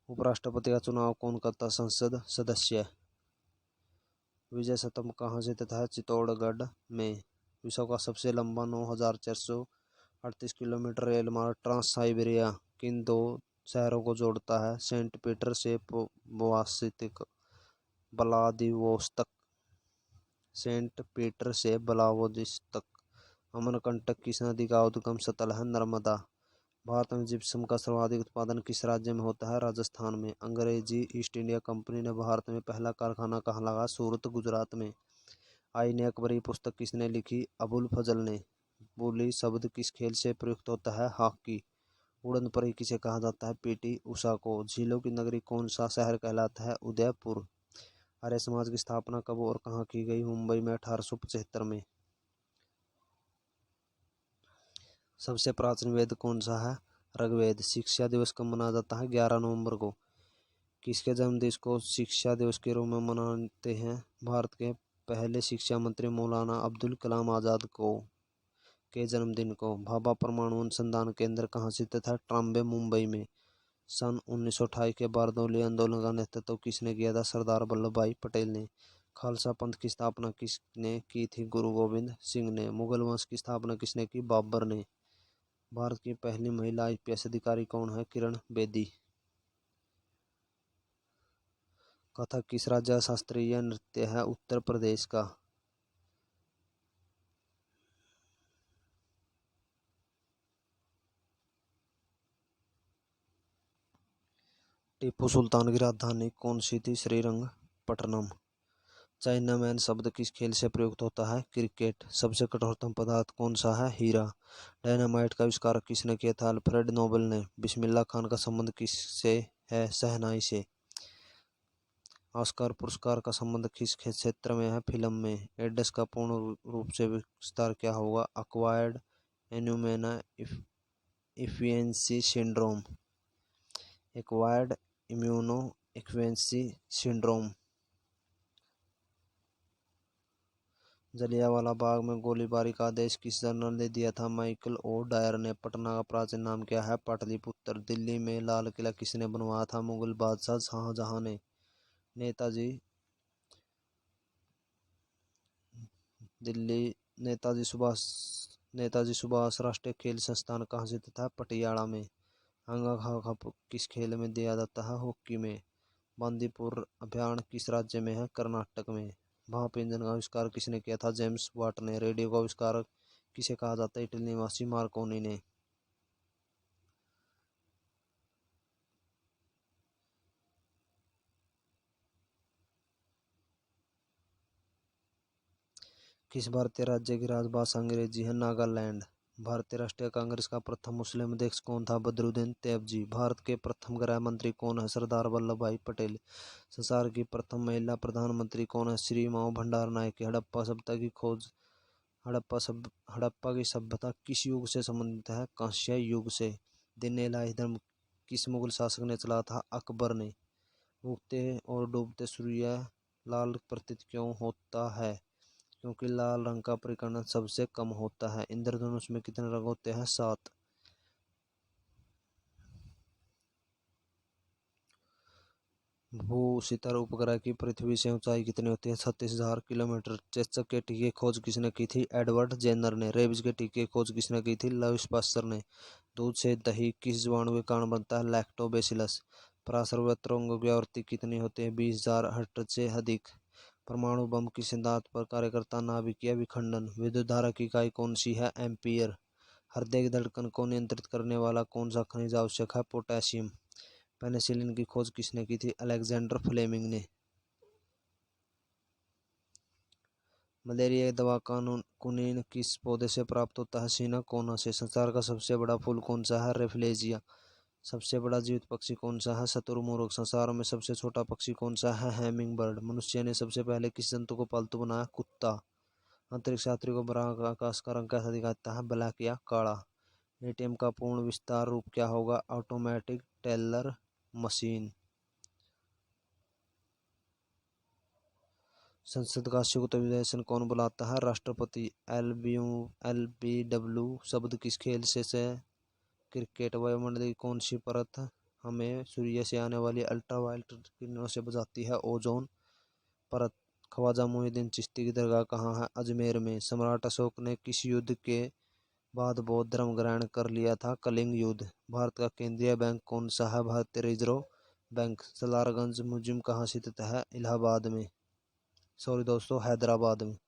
उपराष्ट्रपति का चुनाव कौन करता? संसद सदस्य। विजय स्तंभ कहाँ स्थित है? चित्तौड़गढ़ में। विश्व का सबसे लंबा 9,438 किलोमीटर रेल मार्ग ट्रांस साइबेरिया किन 2 शहरों को जोड़ता है? सेंट पीटर से व्लादिवोस्तक। सेंट पीटर से व्लादिवोस्तक। अमरकंटक किस नदी का उद्गम स्थल है? नर्मदा। भारत में जिप्सम का सर्वाधिक उत्पादन किस राज्य में होता है? राजस्थान में। अंग्रेजी ईस्ट इंडिया कंपनी ने भारत में पहला कारखाना कहाँ लगाया? सूरत, गुजरात में। आईने अकबरी पुस्तक किसने लिखी? अबुल फजल ने। बोली शब्द किस खेल से प्रयुक्त होता है? हॉकी। उड़न परी किसे कहा जाता है? पीटी उषा को। झीलों की नगरी कौन सा शहर कहलाता है? उदयपुर। आर्य समाज की स्थापना कब और कहाँ की गई? मुंबई में 1875 में। सबसे प्राचीन वेद कौन सा है? ऋग्वेद। शिक्षा दिवस कब मनाया जाता है? 11 नवंबर को। किसके जन्मदिन को शिक्षा दिवस के रूप में मनाते हैं? भारत के पहले शिक्षा मंत्री मौलाना अब्दुल कलाम आजाद को के जन्मदिन को। भाभा परमाणु अनुसंधान केंद्र कहाँ स्थित है? ट्राम्बे, मुंबई में। सन 1928 के बारडोली आंदोलन का नेतृत्व किसने किया था? सरदार वल्लभ भाई पटेल ने। खालसा पंथ की स्थापना किसने की थी? गुरु गोविंद सिंह ने। मुगल वंश की स्थापना किसने की? बाबर ने। भारत की पहली महिला आईपीएस अधिकारी कौन है? किरण बेदी। कथक किस राज्य का शास्त्रीय नृत्य है? उत्तर प्रदेश का। टीपू सुल्तान की राजधानी कौन सी थी? श्रीरंगपट्टनम। चाइना मैन शब्द किस खेल से प्रयुक्त होता है? क्रिकेट। सबसे कठोरतम पदार्थ कौन सा है? हीरा। डायनामाइट का आविष्कार किसने किया था? अल्फ्रेड नोबेल ने। बिस्मिल्लाह खान का संबंध किससे है? शहनाई से। ऑस्कर पुरस्कार का संबंध किस क्षेत्र में है? फिल्म में। एड्स का पूर्ण रूप से विस्तार क्या होगा? Acquired immunodeficiency syndrome. Acquired immunodeficiency syndrome. Jallianwala Bagh में गोलीबारी का आदेश किस जनरल ने दिया था? माइकल ओ डायर ने। पटना का प्राचीन नाम क्या है? पाटलिपुत्र। दिल्ली में लाल किला किसने बनवाया था? मुगल बादशाह शाहजहां ने। नेताजी दिल्ली नेताजी सुभाष राष्ट्रीय खेल संस्थान कहाँ स्थित था? पटियाला में। अंगा खा खप किस खेल में दिया जाता है? हॉकी में। बांदीपुर अभयारण्य किस राज्य में है? कर्नाटक में। भाप इंजन का आविष्कार किसने किया था? जेम्स वाट ने। रेडियो का आविष्कार किसे कहा जाता है? इटली निवासी मार्कोनी ने। किस भारतीय राज्य की राजभाषा अंग्रेजी है? नागालैंड। भारतीय राष्ट्रीय कांग्रेस का प्रथम मुस्लिम अध्यक्ष कौन था? बदरुद्दीन तैयबजी। भारत के प्रथम गृह मंत्री कौन है? सरदार वल्लभ भाई पटेल। संसार की प्रथम महिला प्रधानमंत्री कौन है? श्री माओ भंडार नायके। हड़प्पा की सभ्यता किस युग से संबंधित है? कांस्य युग से। दिन ए इलाही धर्म किस मुगल शासक ने चलाया था? अकबर ने। उगते और डूबते सूर्य लाल प्रतीत क्यों होता है? क्योंकि लाल रंग का परिकर्ण सबसे कम होता है। इंद्रधनुष में कितने रंग होते हैं? 7। भू-सितर उपग्रह की पृथ्वी से ऊंचाई कितनी होती है? 36,000 किलोमीटर। चेचक के टीके की खोज किसने की थी? एडवर्ड जेनर ने। रेबीज के टीके की खोज किसने की थी? लुईस पास्चर ने। दूध से दही किस जीवाणु के कारण बनता है? लैक्टोबैसिलस। पराशरवत्रों की आवृत्ति कितनी होती है? 20,000 हर्ट्ज से अधिक। परमाणु बम किस सिद्धांत पर कार्य करता? नाभिकीय विखंडन। विद्युत धारा की इकाई कौन सी है? एम्पीयर। हृदय की धड़कन को नियंत्रित करने वाला कौन सा खनिज आवश्यक है? पोटेशियम। पेनिसिलिन की खोज किसने की थी? अलेक्जेंडर फ्लेमिंग ने। मलेरिया की दवा कुनीन किस पौधे से प्राप्त होता है? सीना कोना से। संसार का सबसे बड़ा फूल कौन सा है? रेफलेजिया। सबसे बड़ा जीवित पक्षी कौन सा है? शुतुरमुर्ग। संसार में सबसे छोटा पक्षी कौन सा है? Hamming bird. मनुष्य ने सबसे पहले किस जंतु को पालतू बनाया? कुत्ता। अंतरिक्ष यात्री को बड़ा आकाश का रंग कैसा दिखाता है? ब्लैक या काला। एटीएम का पूर्ण विस्तार रूप क्या होगा? Automatic teller machine. संसद का संयुक्त अधिवेशन कौन बुलाता है? राष्ट्रपति। एलबीडब्ल्यू शब्द किस खेल से? क्रिकेट। वायुमंडल की कौन सी परत हमें सूर्य से आने वाली अल्ट्रावायलेट किरणों से बचाती है? ओजोन परत। ख्वाजा मुइनुद्दीन चिश्ती की दरगाह कहाँ है? अजमेर में। सम्राट अशोक ने किस युद्ध के बाद बौद्ध धर्म ग्रहण कर लिया था? कलिंग युद्ध। भारत का केंद्रीय बैंक कौन सा है? भारतीय रिजर्व बैंक। सलारगंज म्यूजियम कहाँ स्थित है? इलाहाबाद में। सॉरी दोस्तों, हैदराबाद में।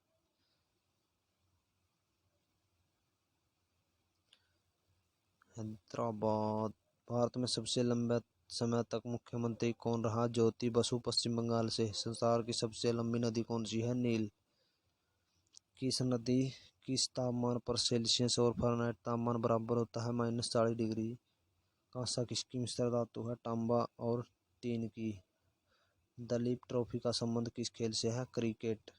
हैदराबाद। भारत में सबसे लंबे समय तक मुख्यमंत्री कौन रहा? ज्योति बसु, पश्चिम बंगाल से। संसार की सबसे लंबी नदी कौन सी है? नील। किस नदी किस तापमान पर सेल्सियस और फ़ारेनहाइट तापमान बराबर होता है? -40 डिग्री। कांसा किसकी मिश्र धातु है? तांबा और टीन की। दलीप ट्रॉफी का संबंध किस खेल से है? क्रिकेट।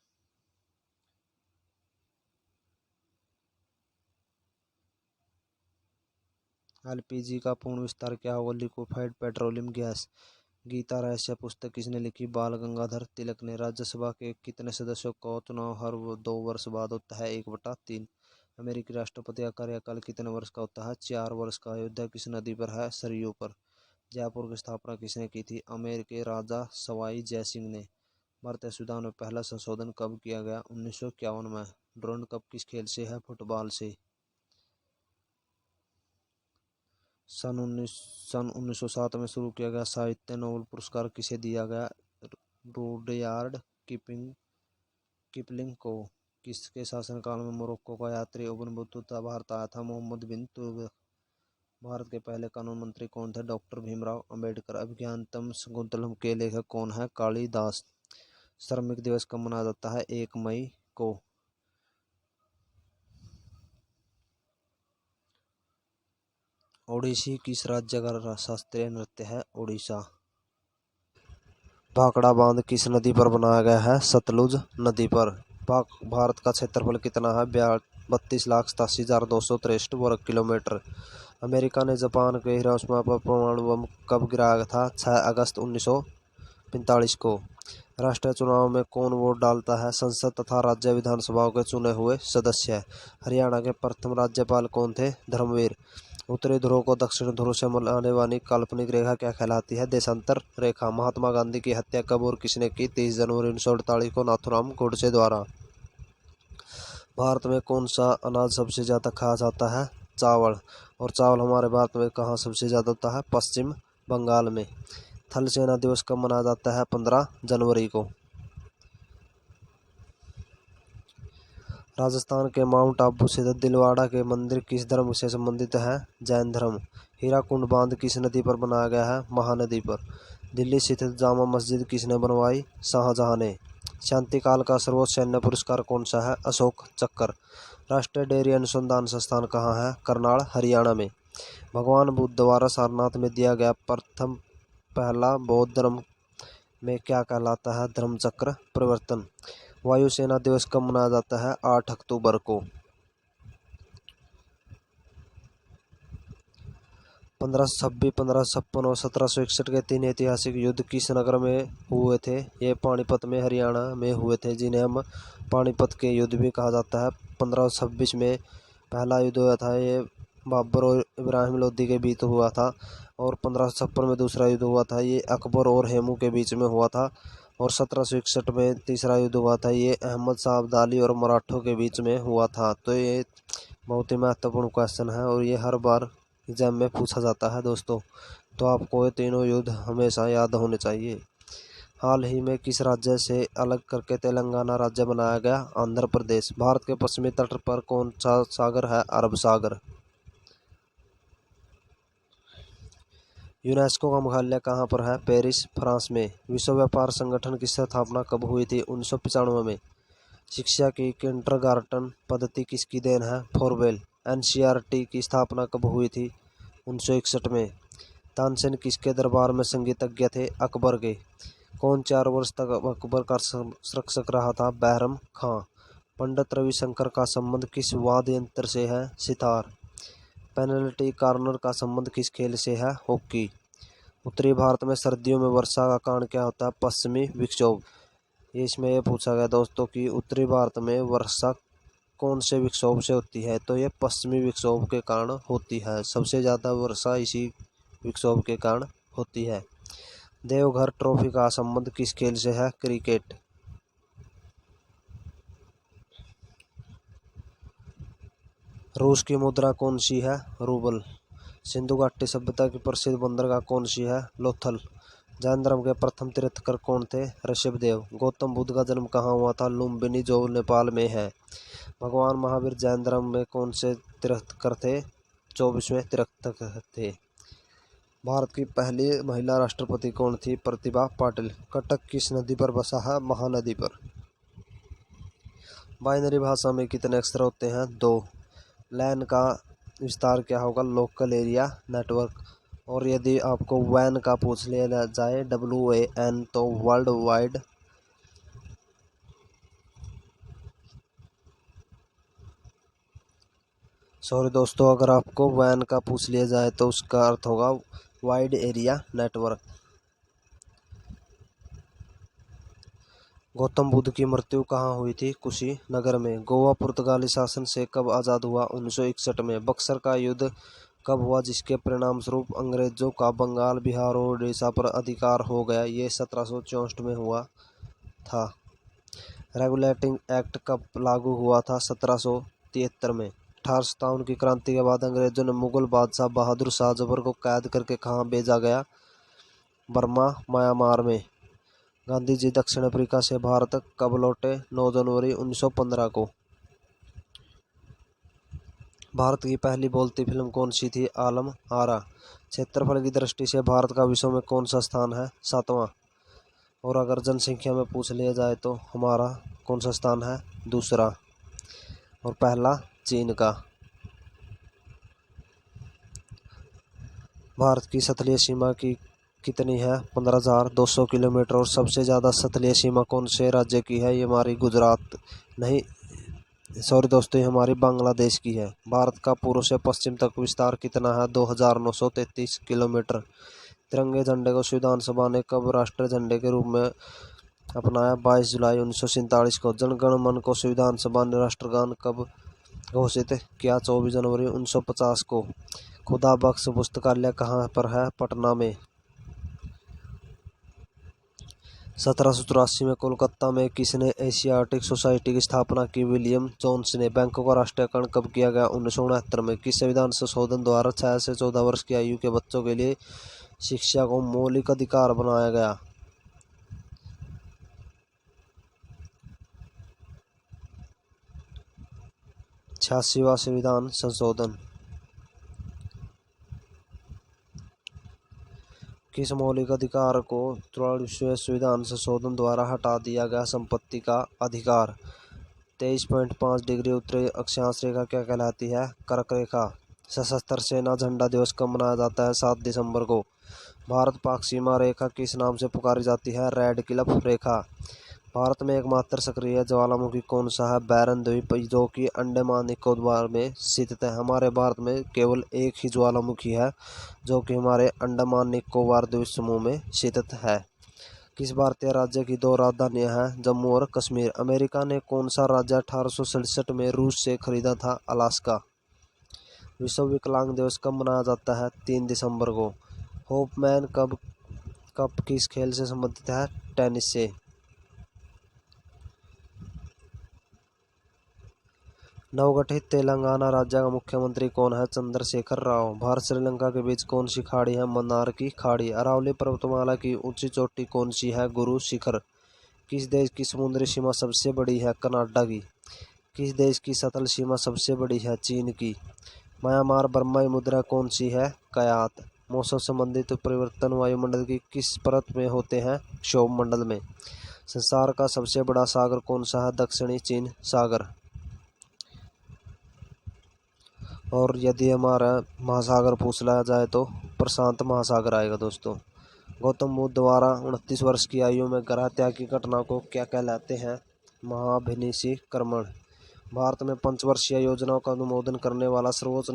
एलपीजी का पूर्ण विस्तार क्या होगा? Liquefied petroleum gas. गीता रहस्य पुस्तक किसने लिखी? बाल गंगाधर तिलक ने। राज्यसभा के कितने सदस्यों का चुनाव हर 2 वर्ष बाद होता है? 1/3। अमेरिकी राष्ट्रपति का कार्यकाल कितने वर्ष का होता है? 4 वर्ष का। अयोध्या किस नदी पर है? सरयू पर। जयपुर की स्थापना किसने की थी? अमेर के राजा सवाई जयसिंह ने। भारतीय संविधान में पहला संशोधन कब किया गया? 1951 में। ड्रोन कप किस खेल से है? फुटबॉल से। सन 1907 में शुरू किया गया साहित्य नोबेल पुरस्कार किसे दिया गया? रुडयार्ड किपलिंग को। किसके शासनकाल में मोरक्को का यात्री इब्न बतूता भारत आया था? मोहम्मद बिन तुगलक। भारत के पहले कानून मंत्री कौन थे? डॉक्टर भीमराव अंबेडकर। अभिज्ञानतम शाकुंतलम के लेखक कौन है? कालिदास। श्रमिक दिवस कब मनाया जाता है? 1 मई को। ओडिसी किस राज्य का शास्त्रीय नृत्य है? ओडिशा। भाखड़ा बांध किस नदी पर बनाया गया है? सतलुज नदी पर। भारत का क्षेत्रफल कितना है? 32,87,263 वर्ग किलोमीटर। अमेरिका ने जापान के हिरोशिमा पर परमाणु बम कब गिराया था? 6 अगस्त 1945 को। राष्ट्रीय चुनाव में कौन वोट डालता है? संसद तथा राज्य विधानसभाओं के चुने हुए सदस्य। हरियाणा के प्रथम राज्यपाल कौन थे? धर्मवीर। उत्तरी ध्रुव को दक्षिण ध्रुव से मिलाने वाली काल्पनिक रेखा क्या कहलाती है? देशांतर रेखा। महात्मा गांधी की हत्या कब और किसने की? 30 जनवरी 1948 को नाथूराम गोडसे द्वारा। भारत में कौन सा अनाज सबसे ज्यादा खाया जाता है? चावल। और चावल हमारे भारत में कहाँ सबसे ज्यादा होता है? पश्चिम बंगाल में। थल सेना दिवस कब मनाया जाता है? 15 जनवरी को। राजस्थान के माउंट आबू स्थित दिलवाड़ा के मंदिर किस धर्म से संबंधित है? जैन धर्म। हीराकुंड बांध किस नदी पर बनाया गया है? महानदी पर। दिल्ली स्थित जामा मस्जिद किसने बनवाई? शाहजहां ने। शांति काल का सर्वोच्च सैन्य पुरस्कार कौन सा है? अशोक चक्र। राष्ट्रीय डेयरी अनुसंधान संस्थान कहाँ है? करनाल, हरियाणा में। भगवान बुद्ध द्वारा सारनाथ में दिया गया प्रथम पहला बौद्ध धर्म में क्या कहलाता है? धर्म चक्र प्रवर्तन। वायुसेना दिवस कब मनाया जाता है? 8 अक्टूबर को। 1526, 1556 और 1761 के 3 ऐतिहासिक युद्ध किस नगर में हुए थे? ये पानीपत में, हरियाणा में हुए थे, जिन्हें हम पानीपत के युद्ध भी कहा जाता है। 1526 में पहला युद्ध हुआ था, ये बाबर और इब्राहिम लोदी के बीच हुआ था। और 1556 में दूसरा युद्ध हुआ था, ये अकबर और हेमू के बीच में हुआ था। और 1761 में तीसरा युद्ध हुआ था, ये अहमद शाह अब्दाली और मराठों के बीच में हुआ था। तो ये बहुत ही महत्वपूर्ण क्वेश्चन है और ये हर बार एग्जाम में पूछा जाता है दोस्तों। तो आपको ये तीनों युद्ध हमेशा याद होने चाहिए। हाल ही में किस राज्य से अलग करके तेलंगाना राज्य बनाया गया? आंध्र प्रदेश। भारत के पश्चिमी तट पर कौन सा सागर है? अरब सागर। यूनेस्को का मुख्यालय कहाँ पर है? पेरिस, फ्रांस में। विश्व व्यापार संगठन की स्थापना कब हुई थी? 1995 में। शिक्षा की किंडरगार्टन पद्धति किसकी देन है? फोरवेल। एनसीईआरटी की स्थापना कब हुई थी? 1961 में। तानसेन किसके दरबार में संगीतज्ञ थे? अकबर के। कौन 4 वर्ष तक अकबर का संरक्षक रहा था? बैरम खां। पंडित रविशंकर का संबंध किस वाद्य यंत्र से है? सितार। पेनल्टी कॉर्नर का संबंध किस खेल से है? हॉकी। उत्तरी भारत में सर्दियों में वर्षा का कारण क्या होता है? पश्चिमी विक्षोभ। इसमें यह पूछा गया दोस्तों कि उत्तरी भारत में वर्षा कौन से विक्षोभ से होती है? तो ये पश्चिमी विक्षोभ के कारण होती है। सबसे ज़्यादा वर्षा इसी विक्षोभ के कारण होती है। देवघर ट्रॉफी का संबंध किस खेल से है? क्रिकेट। रूस की मुद्रा कौन सी है? रूबल। सिंधु घाटी सभ्यता की प्रसिद्ध बंदरगाह कौन सी है? लोथल। जैन धर्म के प्रथम तीर्थंकर कौन थे? ऋषभदेव। गौतम बुद्ध का जन्म कहाँ हुआ था? लुम्बिनी, जो नेपाल में है। भगवान महावीर जैन धर्म में कौन से तीर्थंकर थे? 24वें तीर्थंकर थे। भारत की पहली महिला राष्ट्रपति कौन थी? प्रतिभा पाटिल। कटक किस नदी पर बसा है? महानदी पर। बाइनरी भाषा में कितने अक्षर होते हैं? 2। लैन का विस्तार क्या होगा? Local area network. और यदि आपको वैन का पूछ लिया जाए, WAN, तो वर्ल्ड वाइड सॉरी दोस्तों, अगर आपको वैन का पूछ लिया जाए तो उसका अर्थ होगा wide area network. Gautam Buddha की मृत्यु कहाँ हुई थी? कुशीनगर में। गोवा पुर्तगाली शासन से कब आज़ाद हुआ? 1961 में। बक्सर का युद्ध कब हुआ जिसके परिणाम स्वरूप अंग्रेजों का बंगाल, बिहार और उड़ीसा पर अधिकार हो गया? ये 1764 में हुआ था। रेगुलेटिंग एक्ट कब लागू हुआ था? 1773 में। 1857 की क्रांति के बाद अंग्रेजों ने मुगल बादशाह बहादुर शाह जफर को कैद करके कहाँ भेजा गया? बर्मा, म्यांमार में। गांधी जी दक्षिण अफ्रीका से भारत कब लौटे? 9 जनवरी 1915 को। भारत की पहली बोलती फिल्म कौन सी थी? आलम आरा। क्षेत्रफल की दृष्टि से भारत का विश्व में कौन सा स्थान है? 7वां। और अगर जनसंख्या में पूछ लिया जाए तो हमारा कौन सा स्थान है? दूसरा। और पहला चीन का। भारत की सतही सीमा की कितनी है? 15,200 किलोमीटर। और सबसे ज़्यादा सतही सीमा कौन से राज्य की है? ये हमारी गुजरात नहीं, सॉरी दोस्तों, ये हमारी बांग्लादेश की है। भारत का पूर्व से पश्चिम तक विस्तार कितना है? 2,933 किलोमीटर। तिरंगे झंडे को संविधान सभा ने कब राष्ट्रीय झंडे के रूप में अपनाया? 22 जुलाई 1947 को। जनगण मन को संविधान सभा ने राष्ट्रगान कब घोषित किया? 24 जनवरी 1950 को। खुदा बख्श पुस्तकालय कहाँ पर है? पटना में। 1784 में कोलकाता में किसने एशियाटिक सोसाइटी की स्थापना की? विलियम जोन्स ने। बैंकों का राष्ट्रीयकरण कब किया गया? 1969 में। किस संविधान संशोधन द्वारा 6 से 14 वर्ष की आयु के बच्चों के लिए शिक्षा को मौलिक अधिकार बनाया गया? 86वां संविधान संशोधन। किस मौलिक अधिकार को 43वें संविधान संशोधन द्वारा हटा दिया गया? संपत्ति का अधिकार। 23.5 डिग्री उत्तरी अक्षांश रेखा क्या कहलाती है? कर्क रेखा। सशस्त्र सेना झंडा दिवस कब मनाया जाता है? 7 दिसंबर को। भारत पाक सीमा रेखा किस नाम से पुकारी जाती है? रेड क्लिफ रेखा। भारत में एकमात्र सक्रिय ज्वालामुखी कौन सा है? बैरन द्वीप, जो कि अंडमान निकोबार में स्थित है। हमारे भारत में केवल एक ही ज्वालामुखी है जो कि हमारे अंडमान निकोबार द्वीप समूह में स्थित है। किस भारतीय राज्य की 2 राजधानियां हैं? जम्मू और कश्मीर। अमेरिका ने कौन सा राज्य 1867 में रूस से खरीदा था? अलास्का। विश्व विकलांग दिवस कब मनाया जाता है? 3 दिसंबर को। होपमैन कप किस खेल से संबंधित है? टेनिस से। नवगठित तेलंगाना राज्य का मुख्यमंत्री कौन है? चंद्रशेखर राव। भारत श्रीलंका के बीच कौन सी खाड़ी है? मन्नार की खाड़ी। अरावली पर्वतमाला की ऊंची चोटी कौन सी है? गुरु शिखर। किस देश की समुद्री सीमा सबसे बड़ी है? कनाडा की। किस देश की सतल सीमा सबसे बड़ी है? चीन की। म्यांमार बर्माई मुद्रा कौन सी है? कयात। मौसम संबंधित परिवर्तन वायुमंडल की किस परत में होते हैं? क्षोभ मंडल में। संसार का सबसे बड़ा सागर कौन सा है? दक्षिणी चीन सागर। और यदि हमारा महासागर पूछ लिया जाए तो प्रशांत महासागर आएगा दोस्तों। गौतम बुद्ध द्वारा 29 वर्ष की आयु में ग्रह त्याग की घटना को क्या कहलाते हैं? महाभिनिशीकरण। भारत में पंचवर्षीय योजनाओं का अनुमोदन करने वाला सर्वोच्च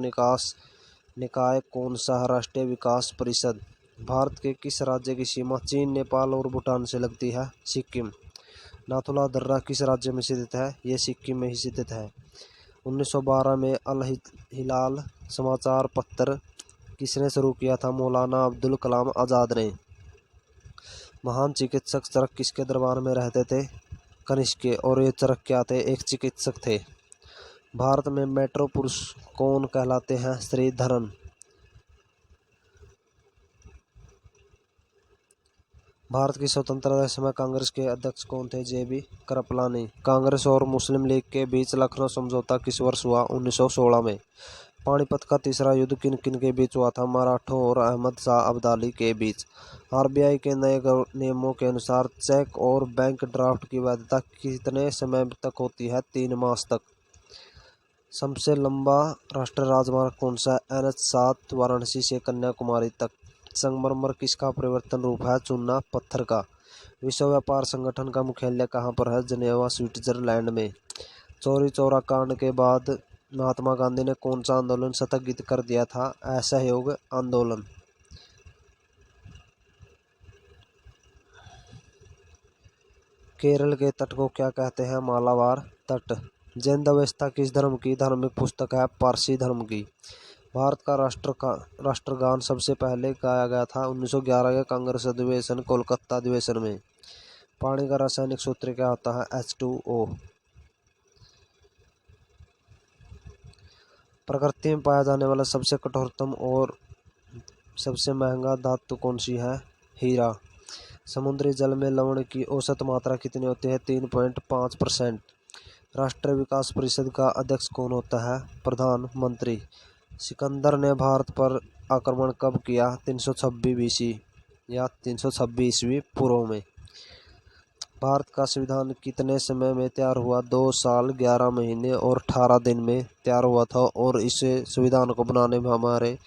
निकाय कौन सा है? राष्ट्रीय विकास परिषद। भारत के किस राज्य की सीमा चीन, नेपाल और भूटान से लगती है? सिक्किम। नाथुला दर्रा किस राज्य में स्थित है? ये सिक्किम में ही स्थित है। 1912 में अल हिलाल समाचार पत्र किसने शुरू किया था? मौलाना अब्दुल कलाम आज़ाद ने। महान चिकित्सक चरक किसके दरबार में रहते थे? कनिष्क के। और ये चरक क्या थे? एक चिकित्सक थे। भारत में मेट्रो पुरुष कौन कहलाते हैं? श्रीधरन। भारत की स्वतंत्रता समय कांग्रेस के अध्यक्ष कौन थे? JB कृपलानी। कांग्रेस और मुस्लिम लीग के बीच लखनऊ समझौता किस वर्ष हुआ? 1916 में। पानीपत का तीसरा युद्ध किन किन के बीच हुआ था? मराठों और अहमद शाह अब्दाली के बीच। RBI के नए नियमों के अनुसार चेक और बैंक ड्राफ्ट की वैधता कितने समय तक होती है? 3 मास तक। सबसे लंबा राष्ट्रीय राजमार्ग कौन सा है? NH 7 वाराणसी से कन्याकुमारी तक। संगमरमर किसका परिवर्तन रूप है? चूना पत्थर का। विश्व व्यापार संगठन का मुख्यालय कहाँ पर है? जनेवा स्विट्जरलैंड में। चौरी चौरा कांड के बाद महात्मा गांधी ने कौन सा आंदोलन स्थगित कर दिया था? असहयोग आंदोलन। केरल के तट को क्या कहते हैं? मालाबार तट। जैन अवस्था किस धर्म की धार्मिक पुस्तक है? पारसी धर्म की। भारत का राष्ट्रगान सबसे पहले गाया गया था 1911 के कांग्रेस अधिवेशन कोलकाता अधिवेशन में। पानी का रासायनिक सूत्र क्या होता है? H2O। प्रकृति में पाया जाने वाला सबसे कठोरतम और सबसे महंगा धातु कौन सी है? हीरा। समुद्री जल में लवण की औसत मात्रा कितनी होती है? 3.5%। राष्ट्रीय विकास परिषद का अध्यक्ष कौन होता है? प्रधानमंत्री। सिकंदर ने भारत पर आक्रमण कब किया? 326 BC या 326 ईस्वी पूर्व में। भारत का संविधान कितने समय में तैयार हुआ? 2 साल 11 महीने और 18 दिन में तैयार हुआ था और इसे संविधान को बनाने में हमारे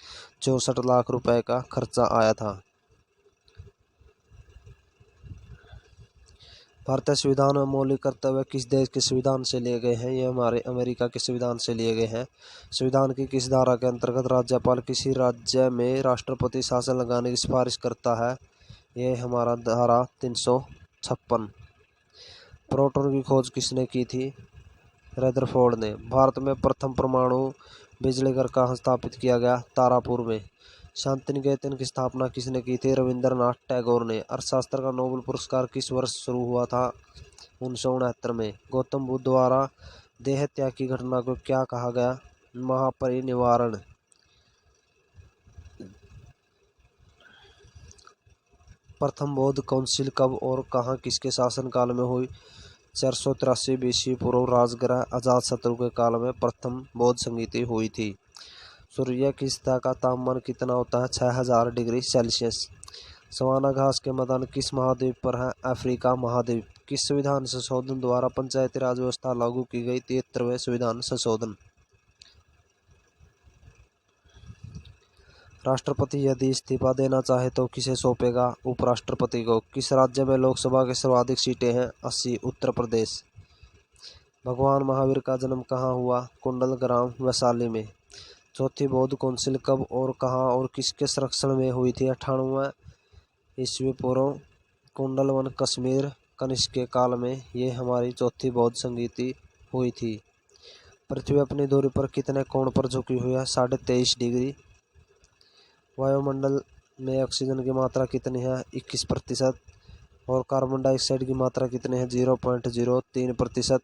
64 लाख रुपए का खर्चा आया था। भारतीय संविधान में मौलिक कर्तव्य किस देश के संविधान से लिए गए हैं? ये हमारे अमेरिका के संविधान से लिए गए हैं। संविधान की किस धारा के अंतर्गत राज्यपाल किसी राज्य में राष्ट्रपति शासन लगाने की सिफारिश करता है? ये हमारा धारा 356। प्रोटॉन की खोज किसने की थी? रदरफोर्ड ने। भारत में प्रथम परमाणु बिजली घर कहाँ स्थापित किया गया? तारापुर में। शांति निकेतन की स्थापना किसने की थी? रविंद्रनाथ टैगोर ने। अर्थशास्त्र का नोबेल पुरस्कार किस वर्ष शुरू हुआ था? 1969 में। गौतम बुद्ध द्वारा देह त्याग की घटना को क्या कहा गया? महापरिनिर्वाण। प्रथम बौद्ध काउंसिल कब और कहाँ किसके शासनकाल में हुई? 483 BC पूर्व। राजगृह अजातशत्रु के काल में प्रथम बौद्ध संगीति हुई थी। सूर्य की सतह का तापमान कितना होता है? 6000 डिग्री सेल्सियस। सवाना घास के मैदान किस महाद्वीप पर है? अफ्रीका महाद्वीप। किस संविधान संशोधन द्वारा पंचायती राज व्यवस्था लागू की गई? 73वें संविधान संशोधन। राष्ट्रपति यदि इस्तीफा देना चाहे तो किसे सौंपेगा? उपराष्ट्रपति को। किस राज्य में लोकसभा की सर्वाधिक सीटें हैं? 80। उत्तर प्रदेश। भगवान महावीर का जन्म कहाँ हुआ? कुंडलग्राम वैशाली में। चौथी बौद्ध काउंसिल कब और कहाँ और किसके संरक्षण में हुई थी? 98 ईस्वी पूर्व। कुंडलवन कश्मीर कनिष्क के काल में ये हमारी चौथी बौद्ध संगीति हुई थी। पृथ्वी अपनी धुरी पर कितने कोण पर झुकी हुई है? 23.5 डिग्री। वायुमंडल में ऑक्सीजन की मात्रा कितनी है? 21%। और कार्बन डाइऑक्साइड की मात्रा कितनी है? 0.03%।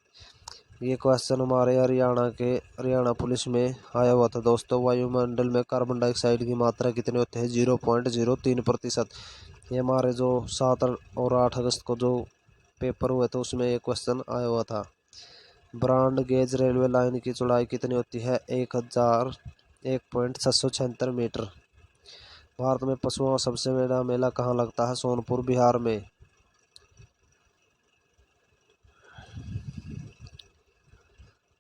ये क्वेश्चन हमारे हरियाणा पुलिस में आया हुआ था दोस्तों। वायुमंडल में कार्बन डाइऑक्साइड की मात्रा कितनी होती है? 0.03%। ये हमारे जो 7 और 8 अगस्त को जो पेपर हुए थे उसमें ये क्वेश्चन आया हुआ था। ब्रॉड गेज रेलवे लाइन की चौड़ाई कितनी होती है? 1,676 मीटर। भारत में पशुओं का सबसे बड़ा मेला कहाँ लगता है? सोनपुर बिहार में।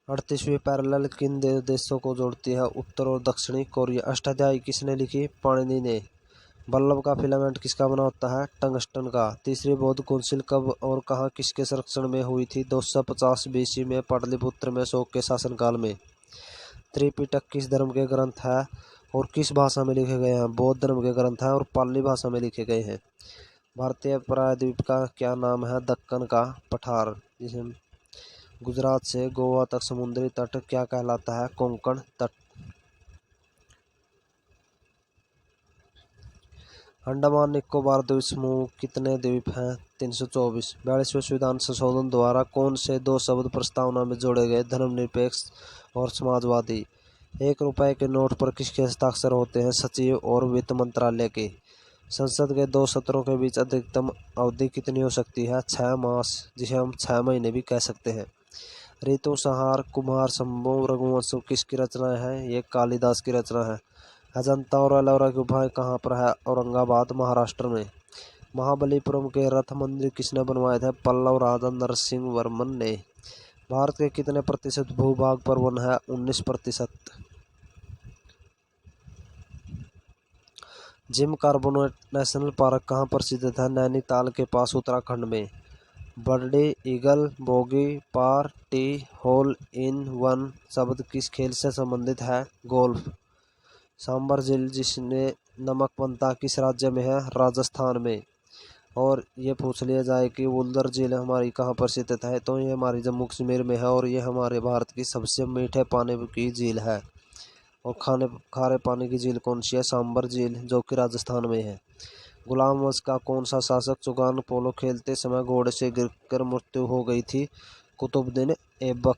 38वीं पैरेलल किन देशों को जोड़ती है? उत्तर और दक्षिणी कोरिया। अष्टाध्यायी किसने लिखी? पाणिनि ने। बल्लभ का फिलामेंट किसका बना होता है? टंगस्टन का। तीसरी बौद्ध काउंसिल कब और कहाँ किसके संरक्षण में हुई थी? 250 BC में पाटलिपुत्र में अशोक के शासनकाल में। त्रिपिटक किस धर्म के ग्रंथ है और किस भाषा में लिखे गए हैं? बौद्ध धर्म के ग्रंथ हैं और पाली भाषा में लिखे गए हैं। भारतीय प्रायद्वीप का क्या नाम है? दक्कन का पठार। जिसे गुजरात से गोवा तक समुद्री तट क्या कहलाता है? कोंकण तट। अंडमान निकोबार द्वीप समूह कितने द्वीप हैं? 324। 42वें संविधान संशोधन द्वारा कौन से 2 शब्द प्रस्तावना में जोड़े गए? धर्मनिरपेक्ष और समाजवादी। 1 रुपए के नोट पर किसके हस्ताक्षर होते हैं? सचिव और वित्त मंत्रालय के। संसद के 2 सत्रों के बीच अधिकतम अवधि कितनी हो सकती है? 6 मास, जिसे हम 6 महीने भी कह सकते हैं। ऋतु संहार, कुमार संभव, रघुवंश किसकी रचना है? ये कालिदास की रचना है। अजंता और एलोरा की गुफाएं कहाँ पर है? औरंगाबाद महाराष्ट्र में। महाबलीपुरम के रथ मंदिर किसने बनवाए थे? पल्लव राजा नरसिंह वर्मन ने। भारत के कितने प्रतिशत भूभाग पर वन है? 19%। जिम कॉर्बेट नेशनल पार्क कहाँ पर स्थित है? नैनीताल के पास उत्तराखंड में। Birdie eagle bogey par tee hole in one शब्द किस खेल से संबंधित है? गोल्फ। सांबर झील जिसने नमक बनता किस राज्य में है? राजस्थान में। और ये पूछ लिया जाए कि वुल्लर झील हमारी कहाँ पर स्थित है, तो ये हमारी जम्मू कश्मीर में है और ये हमारे भारत की सबसे मीठे पानी की झील है। और खारे पानी की झील कौन सी है? सांबर झील, जो कि राजस्थान में है। गुलाम वंश का कौन सा शासक चुगान पोलो खेलते समय घोड़े से गिरकर मृत्यु हो गई थी? कुतुबुद्दीन ऐबक।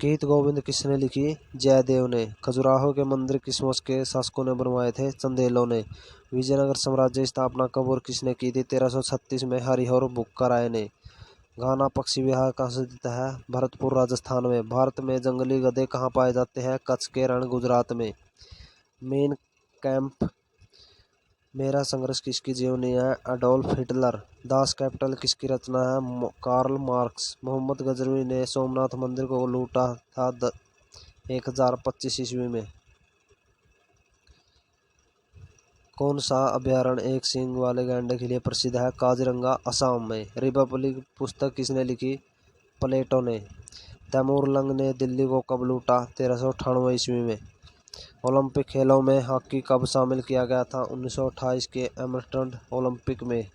गीत गोविंद किसने लिखी? जयदेव ने। खजुराहो के मंदिर किस वंश के शासकों ने बनवाए थे? चंदेलों ने। विजयनगर साम्राज्य की स्थापना कब और किसने की थी? 1336 में हरिहर बुक्का ने। घाना पक्षी विहार कहाँ स्थित है? भरतपुर राजस्थान में। भारत में जंगली गधे कहाँ पाए जाते हैं? कच्छ के रण गुजरात में। मेन कैंप मेरा संघर्ष किसकी जीवनी है? Adolf Hitler. दास कैपिटल किसकी रचना है? Karl Marx. मोहम्मद गजनवी ने सोमनाथ मंदिर को लूटा था 1025 ईस्वी में। कौन सा अभयारण्य एक सींग वाले गैंडे के लिए प्रसिद्ध है? काजीरंगा असम में। रिपब्लिक पुस्तक किसने लिखी? प्लेटो ने। तैमूर लंग ने दिल्ली को कब लूटा? 1398 ईस्वी में। ओलंपिक खेलों में हॉकी कब शामिल किया गया था? 1928 के एम्स्टर्डम ओलंपिक में।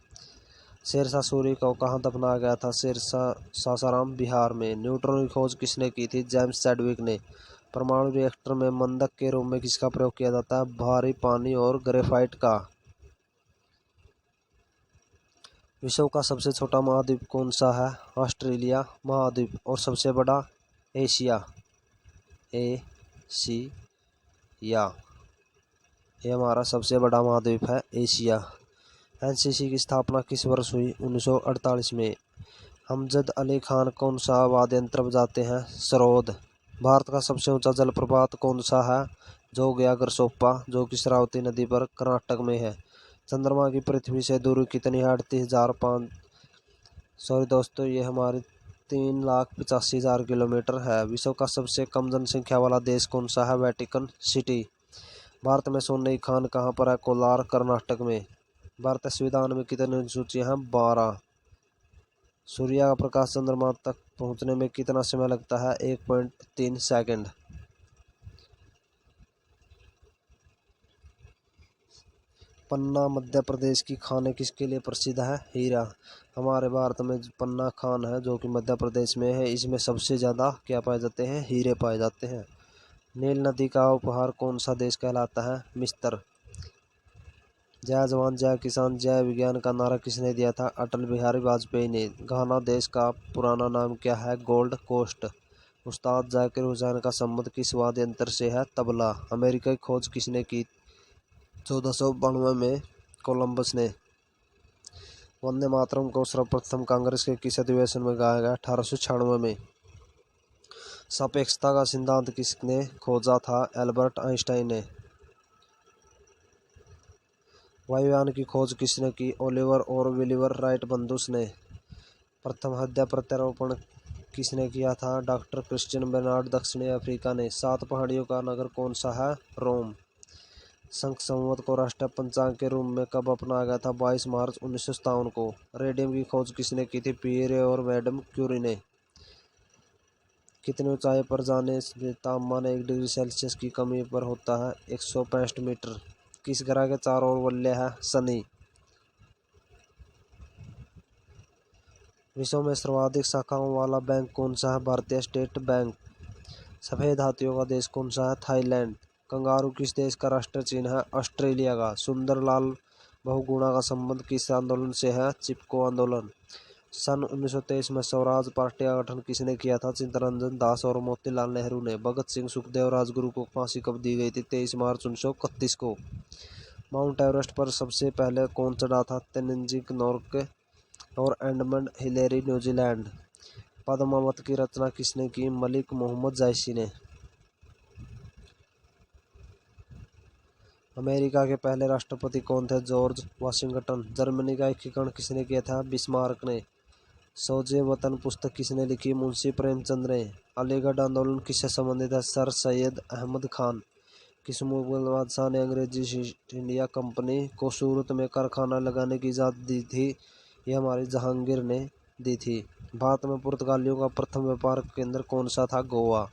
शेरशाह सूरी को कहाँ दफनाया गया था? सासाराम बिहार में। न्यूट्रॉन की खोज किसने की थी? जेम्स चैडविक ने। परमाणु रिएक्टर में मंदक के रूप में किसका प्रयोग किया जाता है? भारी पानी और ग्रेफाइट का। विश्व का सबसे छोटा महाद्वीप कौन सा है? ऑस्ट्रेलिया महाद्वीप। और सबसे बड़ा? एशिया। एशिया, ये हमारा सबसे बड़ा महाद्वीप है, एशिया। एनसीसी की स्थापना किस वर्ष हुई? 1948 में। हमजद अली खान कौन सा वाद्य यंत्र बजाते हैं? सरोद। भारत का सबसे ऊंचा जलप्रपात कौन सा है? जोगियागर सोपा, जो कि शरावती नदी पर कर्नाटक में है। चंद्रमा की पृथ्वी से दूरी कितनी है? 38,500। सॉरी दोस्तों, ये हमारी 3,85,000 किलोमीटर है। विश्व का सबसे कम जनसंख्या वाला देश कौन सा है? Vatican city. भारत में सोने की खान कहाँ पर है? कोलार कर्नाटक में। भारतीय संविधान में कितनी अनुसूचियां हैं? 12। सूर्य का प्रकाश चंद्रमा तक पहुंचने में कितना समय लगता है? 1.3 सेकंड। पन्ना मध्य प्रदेश की खान किसके लिए प्रसिद्ध है? हीरा। हमारे भारत में पन्ना खान है, जो कि मध्य प्रदेश में है। इसमें सबसे ज़्यादा क्या पाए जाते हैं? हीरे पाए जाते हैं। नील नदी का उपहार कौन सा देश कहलाता है? मिस्र। जय जवान जय किसान जय विज्ञान का नारा किसने दिया था? अटल बिहारी वाजपेयी ने। घाना देश का पुराना नाम क्या है? Gold Coast. उस्ताद जाकिर हुसैन का संबंध किस वाद्य यंत्र से है? तबला। अमेरिका की खोज किसने की? 1492 में कोलंबस ने। वंदे मातरम को सर्वप्रथम कांग्रेस के किस अधिवेशन में गाया गया? 1896 में। सापेक्षता का सिद्धांत किसने खोजा था? एल्बर्ट आइंस्टाइन ने। वायुयान की खोज किसने की? ओलिवर और विलिवर राइट बंधुस ने। प्रथम हृदय प्रत्यारोपण किसने किया था? डॉक्टर क्रिश्चियन बेर्नार्ड दक्षिणी अफ्रीका ने। 7 पहाड़ियों का नगर कौन सा है? रोम। संख संवत को राष्ट्रीय पंचांग के रूप में कब अपनाया गया था? 22 मार्च 1957 को। रेडियम की खोज किसने की थी? पियरे और मैडम क्यूरी ने। कितनी ऊंचाई पर जाने से तापमान 1 डिग्री सेल्सियस की कमी पर होता है? 165 मीटर। किस ग्रह के चारों ओर वलय है? शनि। विश्व में सर्वाधिक शाखाओं वाला बैंक कौन सा है? भारतीय स्टेट बैंक। सफेद हाथियों का देश कौन सा है? थाईलैंड। कंगारू किस देश का राष्ट्रीय चिन्ह है? ऑस्ट्रेलिया का। सुंदरलाल बहुगुणा का संबंध किस आंदोलन से है? चिपको आंदोलन। सन 1923 में स्वराज पार्टी का गठन किसने किया था? चित्तरंजन दास और मोतीलाल नेहरू ने। भगत सिंह सुखदेव राजगुरु को फांसी कब दी गई थी? 23 मार्च 1931 को। माउंट एवरेस्ट पर सबसे पहले कौन चढ़ा था? तेनजिंग नोर्गे और एडमंड हिलेरी न्यूजीलैंड। पद्मावत की रचना किसने की? मलिक मोहम्मद जैसी ने। अमेरिका के पहले राष्ट्रपति कौन थे? George Washington. जर्मनी का एकीकरण किसने किया था? बिस्मार्क ने। सौजे वतन पुस्तक किसने लिखी? मुंशी प्रेमचंद ने। अलीगढ़ आंदोलन किससे संबंधित है? सर सैयद अहमद खान। किस मुगल बादशाह ने अंग्रेजी ईस्ट इंडिया कंपनी को सूरत में कारखाना लगाने की इजाज़त दी थी? यह हमारी जहांगीर ने दी थी। भारत में पुर्तगालियों का प्रथम व्यापार केंद्र कौन सा था? गोवा।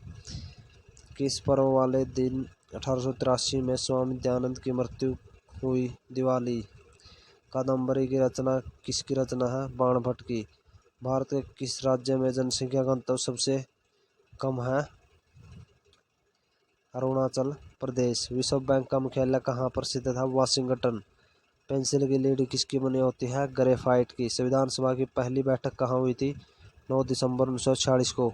किस पर्व वाले दिन 1883 में स्वामी दयानंद की मृत्यु हुई? दिवाली। कादम्बरी की रचना किसकी रचना है? बाणभट्ट की। भारत के किस राज्य में जनसंख्या घनत्व सबसे कम है? अरुणाचल प्रदेश। विश्व बैंक का मुख्यालय कहाँ पर स्थित था? वाशिंगटन। पेंसिल की लीड किसकी बनी होती है? ग्रेफाइट की। संविधान सभा की पहली बैठक कहाँ हुई थी? 9 दिसंबर 1946 को।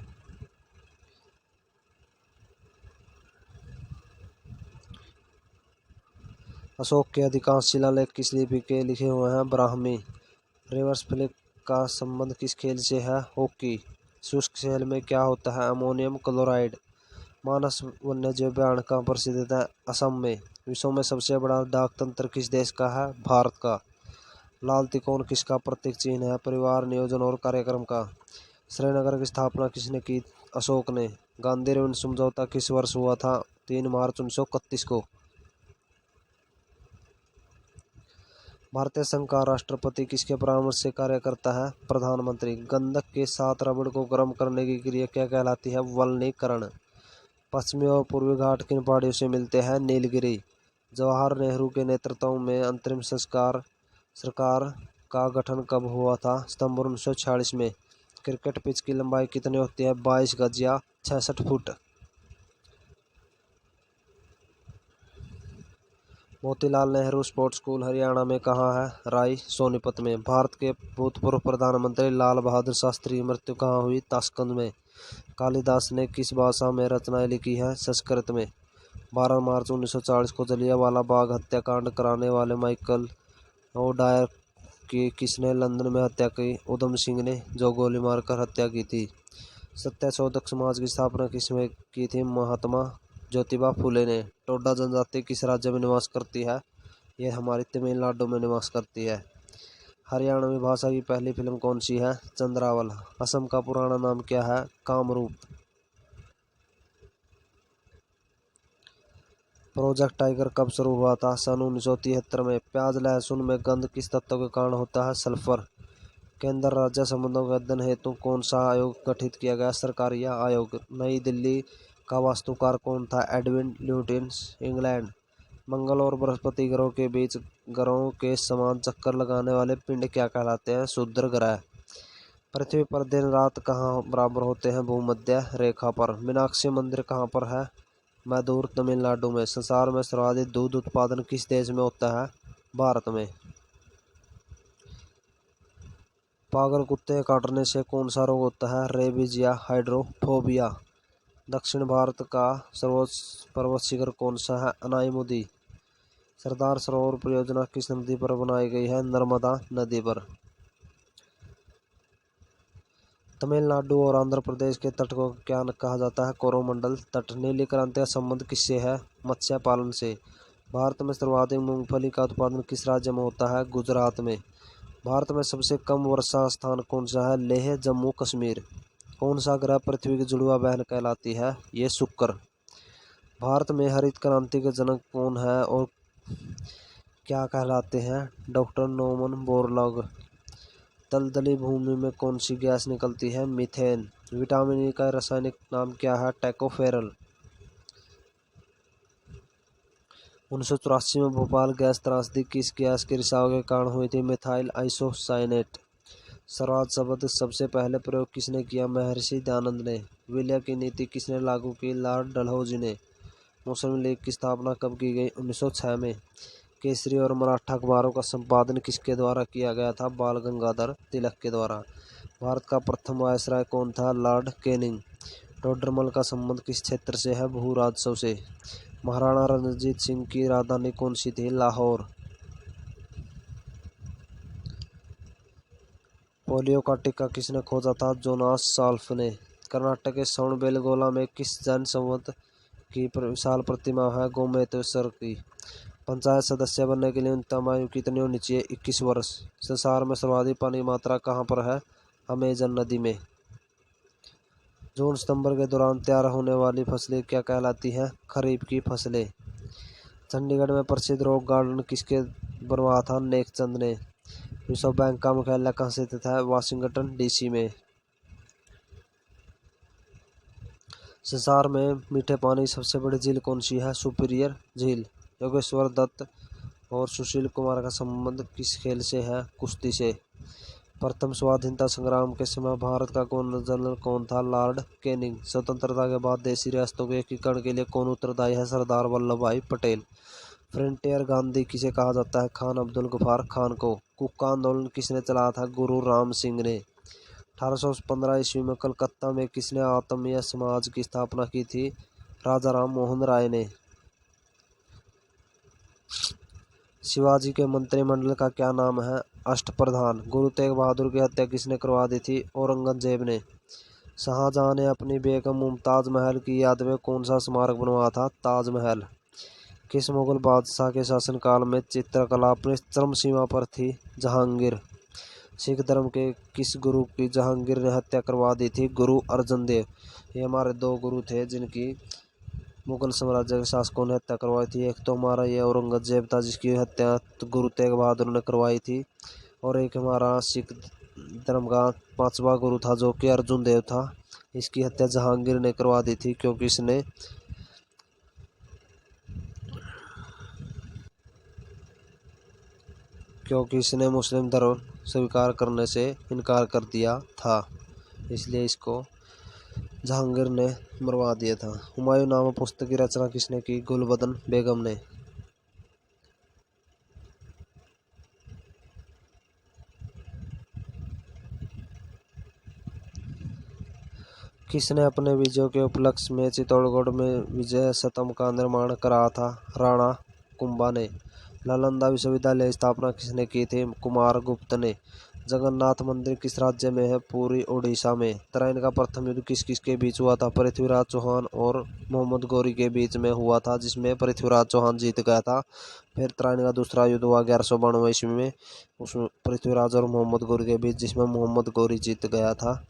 अशोक के अधिकांश शिलालेख किस लिपि के लिखे हुए हैं? ब्राह्मी। रिवर्स फ्लिप का संबंध किस खेल से है? हॉकी। शुष्क सेल में क्या होता है? Ammonium chloride. मानस वन्यजीव अभयारण्य कहाँ पर स्थित है? असम में। विश्व में सबसे बड़ा डाक तंत्र किस देश का है? भारत का। लाल तिकोन किसका प्रतीक चिन्ह है? परिवार, नियोजन और कार्यक्रम का। श्रीनगर की स्थापना किसने की? अशोक ने। गांधी रिबन समझौता किस वर्ष हुआ था? 3 मार्च 1931 को। भारतीय संघ का राष्ट्रपति किसके परामर्श से कार्य करता है? प्रधानमंत्री। गंधक के साथ रबड़ को गर्म करने की क्रिया क्या कहलाती है? वल्कनीकरण। पश्चिमी और पूर्वी घाट किन पहाड़ियों से मिलते हैं? नीलगिरी। जवाहर नेहरू के नेतृत्व में अंतरिम संस्कार सरकार का गठन कब हुआ था? सितंबर 1946 में। क्रिकेट पिच की लंबाई कितनी होती है? 22 गज या 66 foot. Motilal Nehru sports school Haryana में कहाँ है? राय सोनीपत में। भारत के भूतपूर्व प्रधानमंत्री लाल बहादुर शास्त्री की मृत्यु कहाँ हुई? ताशकंद में। कालिदास ने किस भाषा में रचनाएं लिखी हैं? संस्कृत में। 12 मार्च 1940 को जलियांवाला बाग हत्याकांड कराने वाले माइकल ओडायर की किसने लंदन में हत्या की? उधम सिंह ने, जो गोली मारकर हत्या की थी। सत्यशोधक समाज की स्थापना किसने की थी? महात्मा ज्योतिबा फुले ने। टोडा जनजाति किस राज्य में निवास करती है? यह हमारी तमिलनाडु में निवास करती है। हरियाणवी भाषा की पहली फिल्म कौन सी है? चंद्रावल। असम का पुराना नाम क्या है? कामरूप। प्रोजेक्ट टाइगर कब शुरू हुआ था? सन 1973 में। प्याज लहसुन में गंध किस तत्व के कारण होता है? सल्फर। केंद्र राज्य संबंधों के अध्ययन हेतु कौन सा आयोग गठित किया गया? सरकारी आयोग। नई दिल्ली का वास्तुकार कौन था? Edwin Lutyens, England. मंगल और बृहस्पति ग्रहों के बीच ग्रहों के समान चक्कर लगाने वाले पिंड क्या कहलाते हैं? क्षुद्र ग्रह। पृथ्वी पर दिन रात कहाँ बराबर होते हैं? भूमध्य रेखा पर। मीनाक्षी मंदिर कहाँ पर है? मैदूर, तमिलनाडु में। संसार में सर्वाधिक दूध उत्पादन किस देश में होता है? भारत में। पागल कुत्ते काटने से कौन सा रोग होता है? रेबीज या हाइड्रोफोबिया। दक्षिण भारत का सर्वोच्च पर्वत शिखर कौन सा है? अनाईमुदी। सरदार सरोवर परियोजना किस नदी पर बनाई गई है? नर्मदा नदी पर। तमिलनाडु और आंध्र प्रदेश के तट को क्या कहा जाता है? कोरोमंडल तट। नीली क्रांति का संबंध किससे है? मत्स्य पालन से। भारत में सर्वाधिक मूंगफली का उत्पादन किस राज्य में होता है? गुजरात में। भारत में सबसे कम वर्षा स्थान कौन सा है? लेह, जम्मू कश्मीर। कौन सा ग्रह पृथ्वी की जुड़वा बहन कहलाती है? ये शुक्र। भारत में हरित क्रांति के जनक कौन है और क्या कहलाते हैं? Doctor Norman Borlaug. दलदली भूमि में कौन सी गैस निकलती है? मीथेन। विटामिन ई का रासायनिक नाम क्या है? टैकोफेरल। 1984 में भोपाल गैस त्रासदी किस गैस के रिसाव के कारण हुई थी? Methyl isocyanate. स्वराज शब्द सबसे पहले प्रयोग किसने किया? महर्षि दयानंद ने। विलय की नीति किसने लागू की? लॉर्ड डलहौजी ने। मुस्लिम लीग की स्थापना कब की गई? 1906 में। केसरी और मराठा अखबारों का संपादन किसके द्वारा किया गया था? बाल गंगाधर तिलक के द्वारा। भारत का प्रथम वायसराय कौन था? Lord Canning. टोडरमल का संबंध किस क्षेत्र से है? भू राजस्व से। महाराणा रणजीत सिंह की राजधानी कौन सी थी? लाहौर। पोलियो का टीका किसने खोजा था? जोनास साल्फ ने। कर्नाटक के श्रवणबेलगोला में किस जैन संवत की विशाल प्रतिमा है? गोमतेश्वर की। पंचायत सदस्य बनने के लिए न्यूनतम आयु कितनी होनी चाहिए? 21 वर्ष। संसार में सर्वाधिक पानी की मात्रा कहाँ पर है? अमेजन नदी में। जून सितंबर के दौरान तैयार होने वाली फसलें क्या कहलाती हैं? खरीफ की फसलें। चंडीगढ़ में प्रसिद्ध रॉक गार्डन किसके बनवाया था? नेकचंद ने। विश्व बैंक का मुख्यालय कहाँ स्थित है? वाशिंगटन डीसी में। संसार में मीठे पानी की सबसे बड़ी झील कौन सी है? सुपीरियर झील। योगेश्वर दत्त और सुशील कुमार का संबंध किस खेल से है? कुश्ती से। प्रथम स्वाधीनता संग्राम के समय भारत का गवर्नर जनरल कौन था? Lord Canning. स्वतंत्रता के बाद देशी रियासतों के एकीकरण के लिए कौन उत्तरदायी है? सरदार वल्लभ भाई पटेल। फ्रंटियर गांधी किसे कहा जाता है? खान अब्दुल गफार खान को। कुक्का आंदोलन किसने चलाया था? गुरु राम सिंह ने। 1815 ईस्वी में कलकत्ता में किसने आत्मीय समाज की स्थापना की थी? राजा राम मोहन राय ने। शिवाजी के मंत्रिमंडल का क्या नाम है? अष्टप्रधान। गुरु तेग बहादुर की हत्या किसने करवा दी थी? औरंगजेब ने। शाहजहां ने अपनी बेगम मुमताज महल की याद में कौन सा स्मारक बनवाया था? ताजमहल। किस मुगल बादशाह के शासनकाल में चित्रकला अपनी चरम सीमा पर थी? जहांगीर। सिख धर्म के किस गुरु की जहांगीर ने हत्या करवा दी थी? गुरु अर्जन देव। ये हमारे दो गुरु थे जिनकी मुगल साम्राज्य के शासकों ने हत्या करवाई थी। एक तो हमारा ये औरंगजेब था जिसकी हत्या गुरु तेग बहादुर ने करवाई थी, और एक हमारा सिख धर्म का पांचवा गुरु था जो कि अर्जुन देव था। इसकी हत्या जहांगीर ने करवा दी थी क्योंकि इसने मुस्लिम धर्म स्वीकार करने से इनकार कर दिया था, इसलिए इसको जहांगीर ने मरवा दिया था। हुमायूं नामा पुस्तक की रचना किसने की? गुलबदन बेगम ने। किसने अपने विजय के उपलक्ष्य में चित्तौड़गढ़ में विजय स्तंभ का निर्माण करा था? राणा कुंभा ने। नालंदा विश्वविद्यालय की स्थापना किसने की थी? कुमार गुप्त ने। जगन्नाथ मंदिर किस राज्य में है? पूरी ओडिशा में। तराइन का प्रथम युद्ध किस किस के बीच हुआ था? पृथ्वीराज चौहान और मोहम्मद गौरी के बीच में हुआ था, जिसमें पृथ्वीराज चौहान जीत गया था। फिर तराइन का दूसरा युद्ध हुआ 1192 ईस्वी में, उसमें पृथ्वीराज और मोहम्मद गौरी के बीच, जिसमें मोहम्मद गौरी जीत गया था।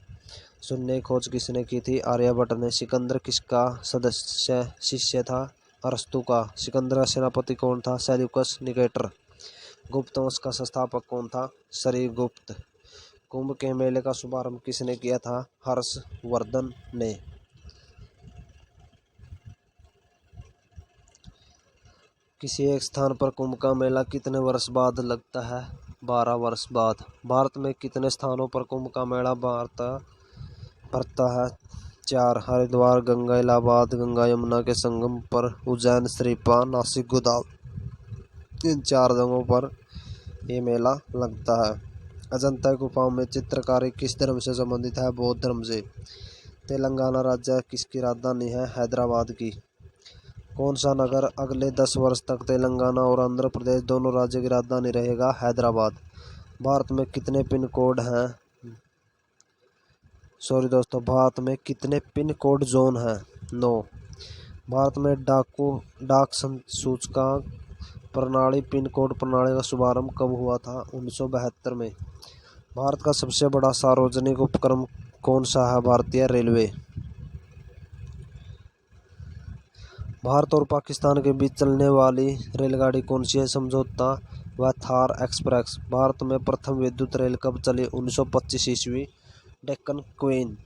शून्य खोज किसने की थी? आर्यभट्ट ने। सिकंदर किसका सदस्य शिष्य था? अरस्तु का। सिकंदर का सेनापति कौन था? Seleucus Nicator. गुप्त वंश का संस्थापक कौन था? श्रीगुप्त। कुंभ के मेले का शुभारंभ किसने किया था? हर्षवर्धन ने। किसी एक स्थान पर कुंभ का मेला कितने वर्ष बाद लगता है? 12 वर्ष बाद। भारत में कितने स्थानों पर कुंभ का मेला भरता है? 4। हरिद्वार, गंगा, इलाहाबाद, गंगा यमुना के संगम पर, उज्जैन, श्रीपा, नासिक, गोदावरी, इन 4 जगहों पर ये मेला लगता है। अजंता गुफाओं में चित्रकारी किस धर्म से संबंधित है? बौद्ध धर्म से। तेलंगाना राज्य किसकी राजधानी है? हैदराबाद की। कौन सा नगर अगले 10 वर्ष तक तेलंगाना और आंध्र प्रदेश दोनों राज्यों की राजधानी रहेगा? हैदराबाद। भारत में कितने पिन कोड हैं? भारत में कितने पिन कोड जोन हैं? 9। भारत में डाक सूचकांक प्रणाली पिन कोड प्रणाली का शुभारंभ कब हुआ था? 1972 में। भारत का सबसे बड़ा सार्वजनिक उपक्रम कौन सा है? भारतीय रेलवे। भारत और पाकिस्तान के बीच चलने वाली रेलगाड़ी कौन सी है? समझौता व थार एक्सप्रेस। भारत में प्रथम विद्युत रेल कब चली? 1925 ईस्वी। डेक्कन क्वीन।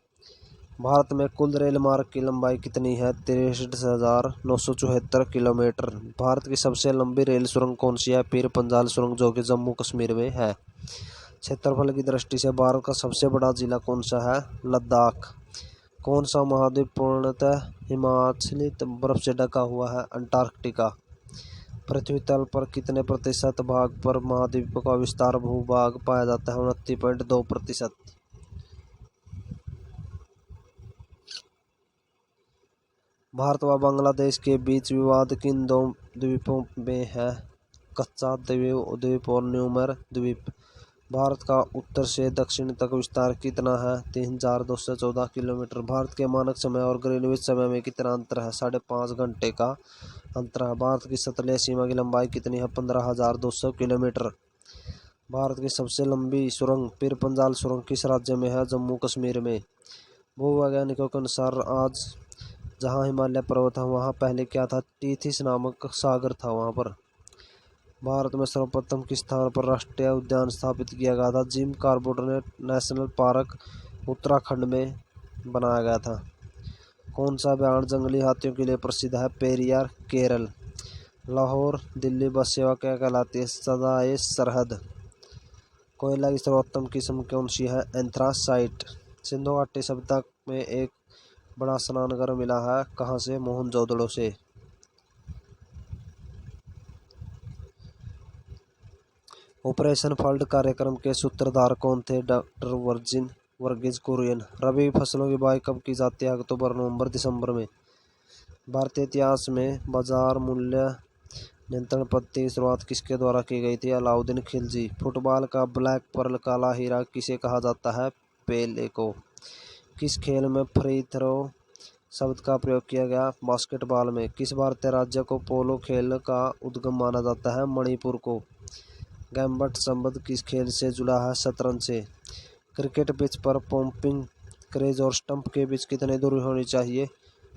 भारत में कुल रेल मार्ग की लंबाई कितनी है? 63,974 किलोमीटर। भारत की सबसे लंबी रेल सुरंग कौन सी है? पीर पंजाल सुरंग, जो कि जम्मू कश्मीर में है। क्षेत्रफल की दृष्टि से भारत का सबसे बड़ा जिला कौन सा है? लद्दाख। कौन सा महाद्वीप पूर्णतः हिमाच्छादित बर्फ से ढका हुआ है? अंटार्कटिका। पृथ्वी तल पर कितने प्रतिशत भाग पर महाद्वीपों का विस्तार भूभाग पाया जाता है? 29.2%। भारत व बांग्लादेश के बीच विवाद किन 2 द्वीपों में है? कच्चा द्वीप और न्यूमेर द्वीप। भारत का उत्तर से दक्षिण तक विस्तार कितना है? 3,214 किलोमीटर। भारत के मानक समय और ग्रीनविच समय में कितना अंतर है? 5.5 घंटे का अंतर है। भारत की तटीय सीमा की लंबाई कितनी है? 15,200 किलोमीटर। भारत की सबसे लंबी सुरंग पीर पंजाल सुरंग किस राज्य में है? जम्मू कश्मीर में। भूवैज्ञानिकों के अनुसार आज जहां हिमालय पर्वत है वहां पहले क्या था? टीथिस नामक सागर था वहां पर। भारत में सर्वप्रथम किस स्थान पर राष्ट्रीय उद्यान स्थापित किया गया था? Jim Corbett national park Uttarakhand में बनाया गया था। कौन सा अभयारण्य जंगली हाथियों के लिए प्रसिद्ध है? पेरियार केरल। लाहौर दिल्ली बस सेवा क्या कहलाती है? सदाए सरहद। कोयला की सर्वोत्तम किस्म कौन सी है? एंथ्रासाइट। सिंधु घाटी सभ्यता में एक बड़ा स्नानघर मिला है कहाँ से? मोहनजोदड़ो से। ऑपरेशन फ्लड कार्यक्रम के सूत्रधार कौन थे? डॉक्टर वर्गीज कुरियन। रबी फसलों की बुआई कब की जाती है? अक्टूबर नवंबर दिसंबर में। भारतीय इतिहास में बाजार मूल्य नियंत्रण पद्धति की शुरुआत किसके द्वारा की गई थी? अलाउद्दीन खिलजी। फुटबॉल का ब्लैक पर्ल काला हीरा किसे कहा जाता है? पेले को। किस खेल में फ्री थ्रो शब्द का प्रयोग किया गया? बास्केटबॉल में। किस भारतीय राज्य को पोलो खेल का उद्गम माना जाता है? मणिपुर को। गैम्बट शब्द किस खेल से जुड़ा है? शतरंज से। क्रिकेट पिच पर पंपिंग क्रेज और स्टंप के बीच कितनी दूरी होनी चाहिए?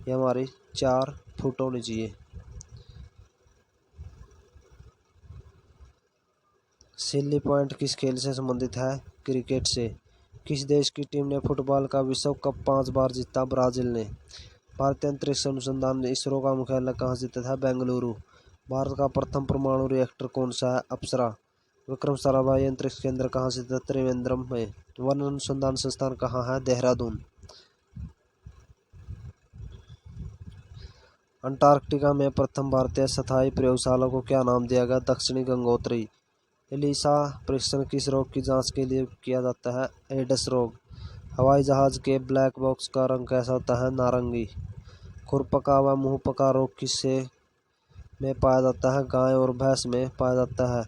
ये हमारी 4 फुट होनी चाहिए। सिल्ली पॉइंट किस खेल से संबंधित है? क्रिकेट से। किस देश की टीम ने फुटबॉल का विश्व कप 5 बार जीता? ब्राजील ने। भारतीय अंतरिक्ष अनुसंधान इसरो का मुख्यालय कहाँ स्थित है? बेंगलुरु। भारत का प्रथम परमाणु रिएक्टर कौन सा है? अप्सरा। विक्रम साराभाई अंतरिक्ष केंद्र कहाँ स्थित है? त्रिवेंद्रम में। वन अनुसंधान संस्थान कहाँ है? देहरादून। अंटार्कटिका में प्रथम भारतीय स्थायी प्रयोगशाला को क्या नाम दिया गया? दक्षिणी गंगोत्री। एलिसा परीक्षण किस रोग की जांच के लिए किया जाता है? एड्स रोग। हवाई जहाज के ब्लैक बॉक्स का रंग कैसा होता है? नारंगी। खुरपका व मुंहपका रोग किससे में पाया जाता है? गाय और भैंस में पाया जाता है।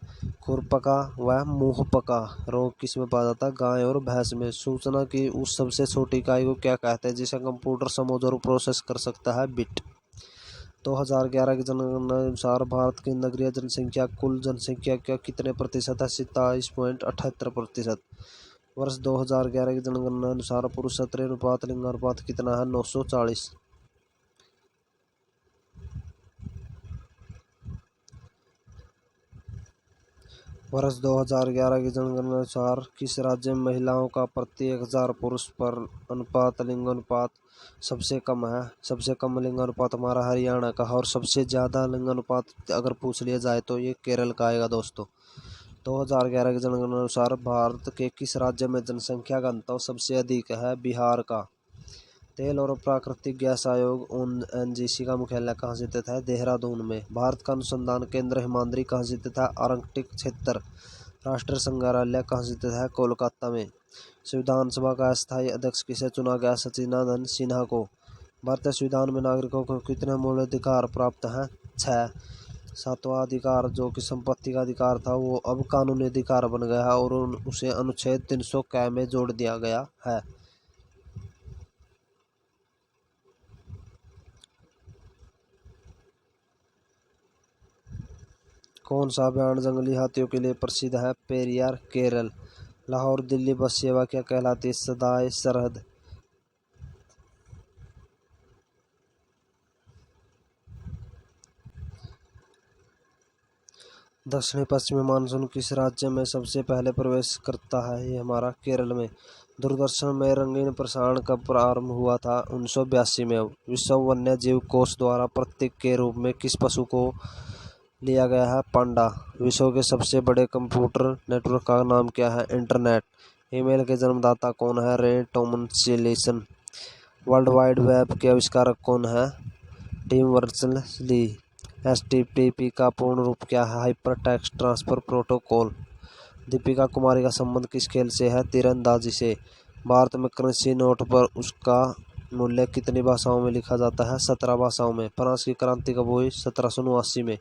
खुरपका व मुंहपका रोग किस में पाया जाता है? गाय और भैंस में। सूचना की उस सबसे छोटी इकाई को क्या कहते हैं जिसे कंप्यूटर समझ और प्रोसेस कर सकता है? बिट। 2011 की जनगणना अनुसार भारत की नगरीय जनसंख्या कुल जनसंख्या का कितने प्रतिशत है? 27.78%। वर्ष 2011 की जनगणना अनुसार पुरुष क्षेत्रीय अनुपात लिंगानुपात कितना है? 940। वर्ष 2011 की जनगणना अनुसार किस राज्य में महिलाओं का प्रति 1000 पुरुष पर अनुपात लिंगानुपात सबसे कम है? सबसे कम लिंगानुपात हमारा हरियाणा का है और सबसे ज़्यादा लिंगानुपात अगर पूछ लिया जाए तो ये केरल का आएगा दोस्तों। 2011 की जनगणना अनुसार भारत के किस राज्य में जनसंख्या घनत्व सबसे अधिक है? बिहार का। तेल और प्राकृतिक गैस आयोग ओएनजीसी का मुख्यालय कहाँ स्थित है? देहरादून में। भारत का अनुसंधान केंद्र हिमाद्री कहाँ स्थित है? आर्कटिक क्षेत्र। राष्ट्रीय संग्रहालय कहाँ स्थित है? कोलकाता में। संविधान सभा का अस्थायी अध्यक्ष किसे चुना गया? सचिदानंद सिन्हा को। भारतीय संविधान में नागरिकों को कितने मूल अधिकार प्राप्त हैं? 6। सातवां अधिकार जो कि संपत्ति का अधिकार था वो अब कानूनी अधिकार बन गया है और उसे अनुच्छेद 300 क में जोड़ दिया गया है। कौन सा अभयारण्य जंगली हाथियों के लिए प्रसिद्ध है? पेरियार केरल। लाहौर दिल्ली बस सेवा क्या कहलाती है? सदाए सरहद। दक्षिणी पश्चिमी मानसून किस राज्य में सबसे पहले प्रवेश करता है? ये हमारा केरल में। दूरदर्शन में रंगीन प्रसारण कब प्रारंभ हुआ था? 1982 में। विश्व वन्य जीव कोष द्वारा प्रतीक के रूप में किस पशु को लिया गया है? पांडा। विश्व के सबसे बड़े कंप्यूटर नेटवर्क का नाम क्या है? इंटरनेट। ईमेल के जन्मदाता कौन है? रे टॉमलिंसन। वर्ल्ड वाइड वेब के आविष्कारक कौन है? Tim Berners-Lee. एचटीटीपी का पूर्ण रूप क्या है? Hypertext transfer protocol. Deepika Kumari का संबंध किस खेल से है? तीरंदाजी से। भारत में करेंसी नोट पर उसका मूल्य कितनी भाषाओं में लिखा जाता है? 17 भाषाओं में। फ्रांस की क्रांति कब हुई? 1789 में।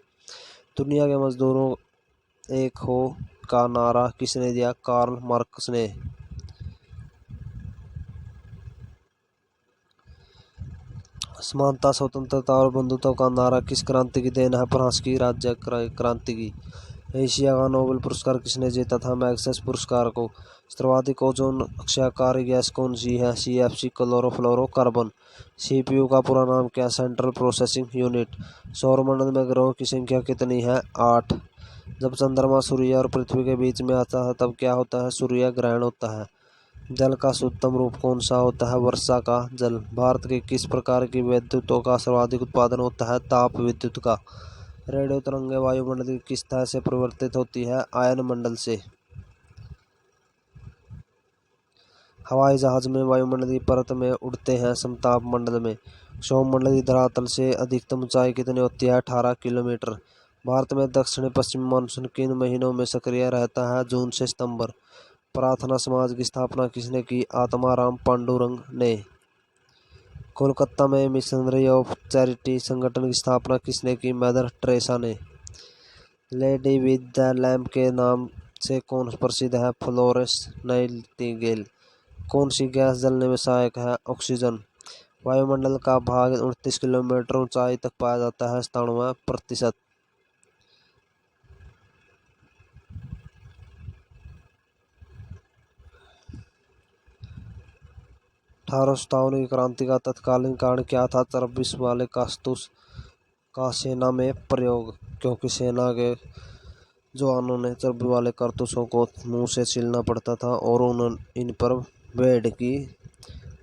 दुनिया के मजदूरों एक हो का नारा किसने दिया? कार्ल मार्क्स ने। समानता स्वतंत्रता और बंधुत्व का नारा किस क्रांति की देन है? फ्रांस की राज्य क्रांति की। एशिया का नोबेल पुरस्कार किसने जीता था? मैग्सेसे पुरस्कार को। सर्वाधिक ओजोन क्षयकारी गैस कौन सी है? CFC chlorofluorocarbon. CPU का पूरा नाम क्या है? Central processing unit. सौरमंडल में ग्रहों की संख्या कितनी है? 8। जब चंद्रमा सूर्य और पृथ्वी के बीच में आता है तब क्या होता है? सूर्य ग्रहण होता है। जल का शुद्धतम रूप कौन सा होता है? वर्षा का जल। भारत के किस प्रकार की विद्युतों का सर्वाधिक उत्पादन होता है? ताप विद्युत का। रेडियो तरंगें वायुमंडल की किस तरह से परिवर्तित होती है? आयन मंडल से। हवाई जहाज में वायुमंडलीय परत में उड़ते हैं समताप मंडल में। क्षोभमंडलीय धरातल से अधिकतम ऊंचाई कितनी होती है? 18 किलोमीटर। भारत में दक्षिण पश्चिम मानसून किन महीनों में सक्रिय रहता है? जून से सितंबर। प्रार्थना समाज की स्थापना किसने की? आत्माराम पांडुरंग ने। कोलकाता में मिशनरी ऑफ चैरिटी संगठन की स्थापना किसने की? मदर टेरेसा ने। लेडी विद द लैम्प के नाम से कौन प्रसिद्ध है? Florence Nightingale. कौन सी गैस जलने में सहायक है? ऑक्सीजन। वायुमंडल का भाग 29 किलोमीटर ऊंचाई तक पाया जाता है, 97%। 1857 की क्रांति का तत्कालीन कारण क्या था? चरबी वाले कारतूस का सेना में प्रयोग, क्योंकि सेना के जवानों ने चर्बी वाले कारतूसों को मुंह से छीलना पड़ता था और इन पर भेड़ की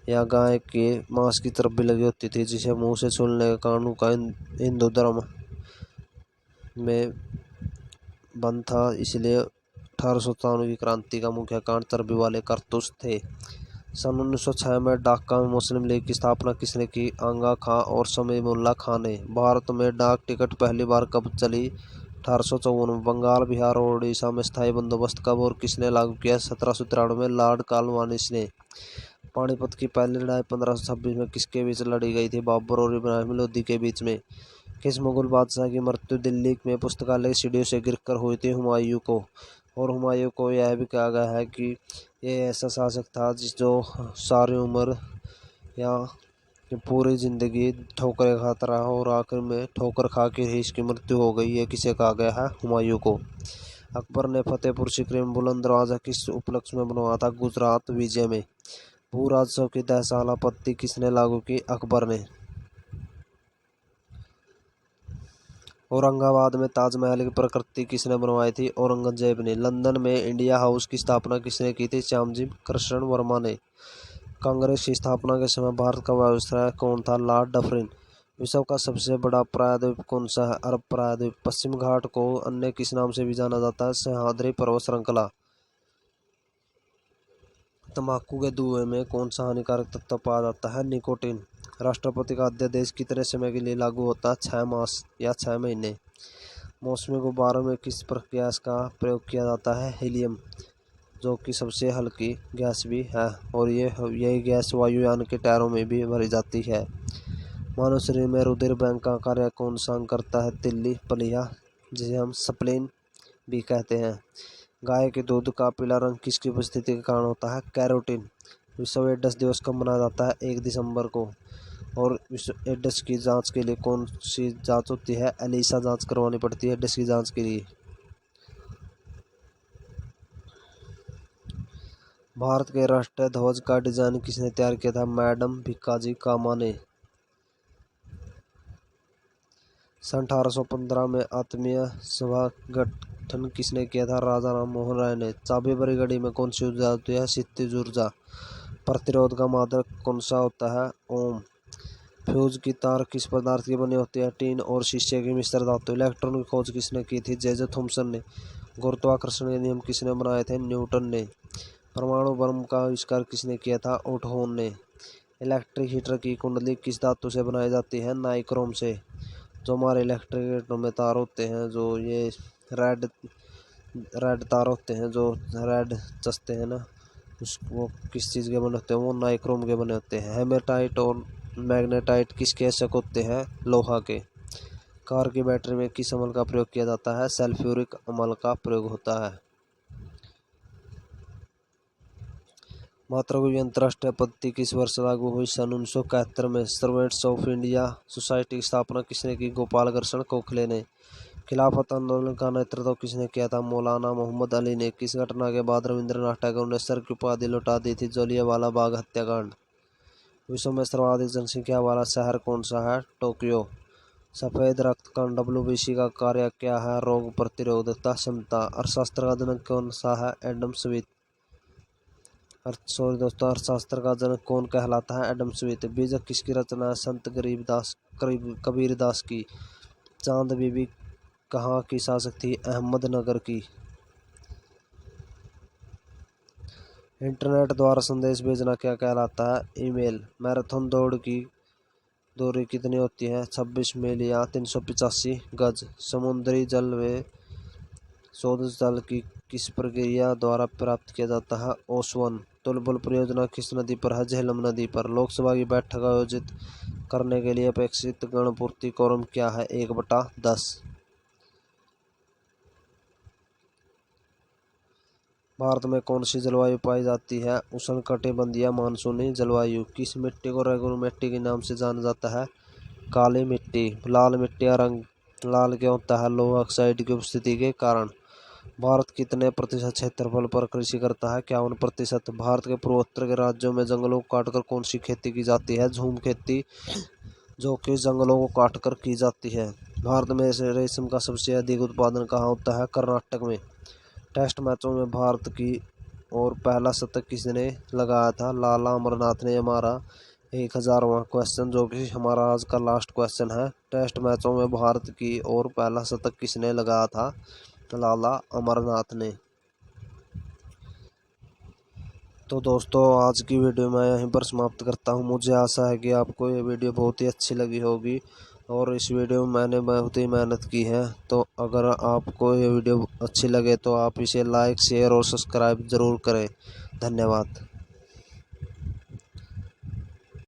या गाय के मांस की चर्बी लगी होती थी, जिसे मुंह से छूलने के कारण उनका हिंदू धर्म में बंद था। इसलिए 1857 की क्रांति का मुख्य कारण चर्बी वाले कारतूस थे। सन 1906 में ढाका में मुस्लिम लीग की स्थापना किसने की? आगा खां और समीउल्लाह खां ने। भारत में डाक टिकट पहली बार कब चली? 1854 में। बंगाल, बिहार और उड़ीसा में स्थायी बंदोबस्त कब और किसने लागू किया? 1793 में लॉर्ड कॉर्नवालिस ने। पानीपत की पहली लड़ाई 1526 में किसके बीच लड़ी गई थी? बाबर और इब्राहिम लोदी के बीच में। किस मुगल बादशाह की मृत्यु दिल्ली में पुस्तकालय की सीढ़ियों से गिरकर हुई थी? हुमायूं को। और हुमायूं को यह भी कहा गया है कि ये ऐसा शासक था जो सारी उम्र या पूरी जिंदगी ठोकरें खाता रहा और आखिर में ठोकर खा के ही इसकी मृत्यु हो गई। ये किसे कहा गया है? हुमायूं को। अकबर ने फतेहपुर सीकरी में बुलंद दरवाजा किस उपलक्ष्य में बनवाया था? गुजरात विजय में। भू राजस्व की 10 साल पद्धति किसने लागू की? अकबर ने। औरंगाबाद में ताजमहल की प्रकृति किसने बनवाई थी? औरंगजेब ने। लंदन में इंडिया हाउस की स्थापना किसने की थी? श्यामजी कृष्ण वर्मा ने। कांग्रेस की स्थापना के समय भारत का वायसराय कौन था? Lord Dufferin. विश्व का सबसे बड़ा प्रायद्वीप कौन सा है? अरब प्रायद्वीप। पश्चिम घाट को अन्य किस नाम से भी जाना जाता है? सह्याद्री पर्वत श्रृंखला। तंबाकू के धुएं में कौन सा हानिकारक तत्व पाया जाता है? निकोटीन। राष्ट्रपति का अध्यादेश कितने समय के लिए लागू होता है? 6 मास या 6 महीने। मौसमी गुब्बारों में किस प्रक्रिया का प्रयोग किया जाता है? हीलियम, जो कि सबसे हल्की गैस भी है और यही गैस वायुयान के टायरों में भी भरी जाती है। मानव शरीर में रुधिर बैंक का कार्य कौन सा अंग करता है? तिल्ली प्लीहा, जिसे हम स्प्लीन भी कहते हैं। गाय के दूध का पीला रंग किसकी उपस्थिति के कारण होता है? कैरोटीन। विश्व एड्स दिवस कब मनाया जाता है? 1 दिसंबर को। और विश्व एड्स की जांच के लिए कौन सी जांच होती है? एलिसा जांच करवानी पड़ती है एड्स की जांच के लिए। भारत के राष्ट्रीय ध्वज का डिजाइन किसने तैयार किया था? मैडम भिक्काजी कामा ने। सन 1815 में आत्मीय सभा गठन किसने किया था? राजा राम मोहन राय ने। चाबी भरी घड़ी में कौन सी ऊर्जा होती है? क्षितिज ऊर्जा। प्रतिरोध का मात्रक कौन सा होता है? ओम। फ्यूज की तार किस पदार्थ की बनी होती है? टीन और शीशे की मिश्र धातु। इलेक्ट्रॉन की खोज किसने की थी? जे थॉमसन ने। गुरुत्वाकर्षण के नियम किसने बनाए थे? न्यूटन ने। परमाणु बम का आविष्कार किसने किया था? ओटो ने। इलेक्ट्रिक हीटर की कुंडली किस धातु से बनाई जाती है? नाइक्रोम से। जो हमारे इलेक्ट्रिक हीटर में तार होते हैं, जो ये रेड रेड तार होते हैं, जो रेड चसते हैं ना, वो किस चीज़ के बने होते हैं? वो नाइक्रोम के बने होते हैं। हेमेटाइट और मैग्नेटाइट किसके एशक होते हैं? लोहा के। कार की बैटरी में किस अम्ल का प्रयोग किया जाता है? सल्फ्यूरिक अम्ल का प्रयोग होता है। मातृभूमि अंतर्राष्ट्रीय पद्धति किस वर्ष लागू हुई? सन 1971 में। सर्वेंट्स ऑफ इंडिया सोसाइटी की स्थापना किसने की? गोपाल कृष्ण गोखले ने। खिलाफत आंदोलन का नेतृत्व किसने किया था? मौलाना मोहम्मद अली ने। किस घटना के बाद रविंद्रनाथ टैगोर ने सर की उपाधि लौटा दी थी? जलियांवाला बाग हत्याकांड। विश्व में सर्वाधिक जनसंख्या वाला शहर कौन सा है? टोक्यो। सफेद रक्त कण WBC का कार्य क्या है? रोग प्रतिरोधकता क्षमता। अर्थशास्त्र का जनक कौन सा है? Adam Smith. अर्थशास्त्र का जनक कौन कहलाता है? Adam Smith. बीजक किसकी रचना है? संत कबीरदास की। चांद बीबी कहाँ की शासक थी? अहमदनगर की। इंटरनेट द्वारा संदेश भेजना क्या कहलाता है? ईमेल। मैराथन दौड़ की दूरी कितनी होती है? 26 मील या 385 गज। समुद्री जल में शोध जल की किस प्रक्रिया द्वारा प्राप्त किया जाता है? ओसवन। तुलबुल परियोजना किस नदी पर है? झेलम नदी पर। लोकसभा की बैठक आयोजित करने के लिए अपेक्षित गणपूर्ति कोरम क्या है? 1/10। भारत में कौन सी जलवायु पाई जाती है? उष्णकटिबंधीय मानसूनी जलवायु। किस मिट्टी को रेगुर मिट्टी के नाम से जाना जाता है? काली मिट्टी। लाल मिट्टी का रंग लाल क्यों होता है? लोह ऑक्साइड की उपस्थिति के कारण। भारत कितने प्रतिशत क्षेत्रफल पर कृषि करता है? 51%। भारत के पूर्वोत्तर के राज्यों में जंगलों को काटकर कौन सी खेती की जाती है? झूम खेती, जो कि जंगलों को काटकर की जाती है। भारत में से रेशम का सबसे अधिक उत्पादन कहाँ होता है? कर्नाटक में। टेस्ट मैचों में भारत की और पहला शतक किसने लगाया था? लाला अमरनाथ ने। हमारा 1000वां क्वेश्चन, जो कि हमारा आज का लास्ट क्वेश्चन है। टेस्ट मैचों में भारत की और पहला शतक किसने लगाया था? लाला अमरनाथ ने। तो दोस्तों, आज की वीडियो मैं यहीं पर समाप्त करता हूं। मुझे आशा है कि आपको ये वीडियो बहुत ही अच्छी लगी होगी और इस वीडियो में मैंने बहुत ही मेहनत की है। तो अगर आपको ये वीडियो अच्छी लगे तो आप इसे लाइक, शेयर और सब्सक्राइब ज़रूर करें। धन्यवाद।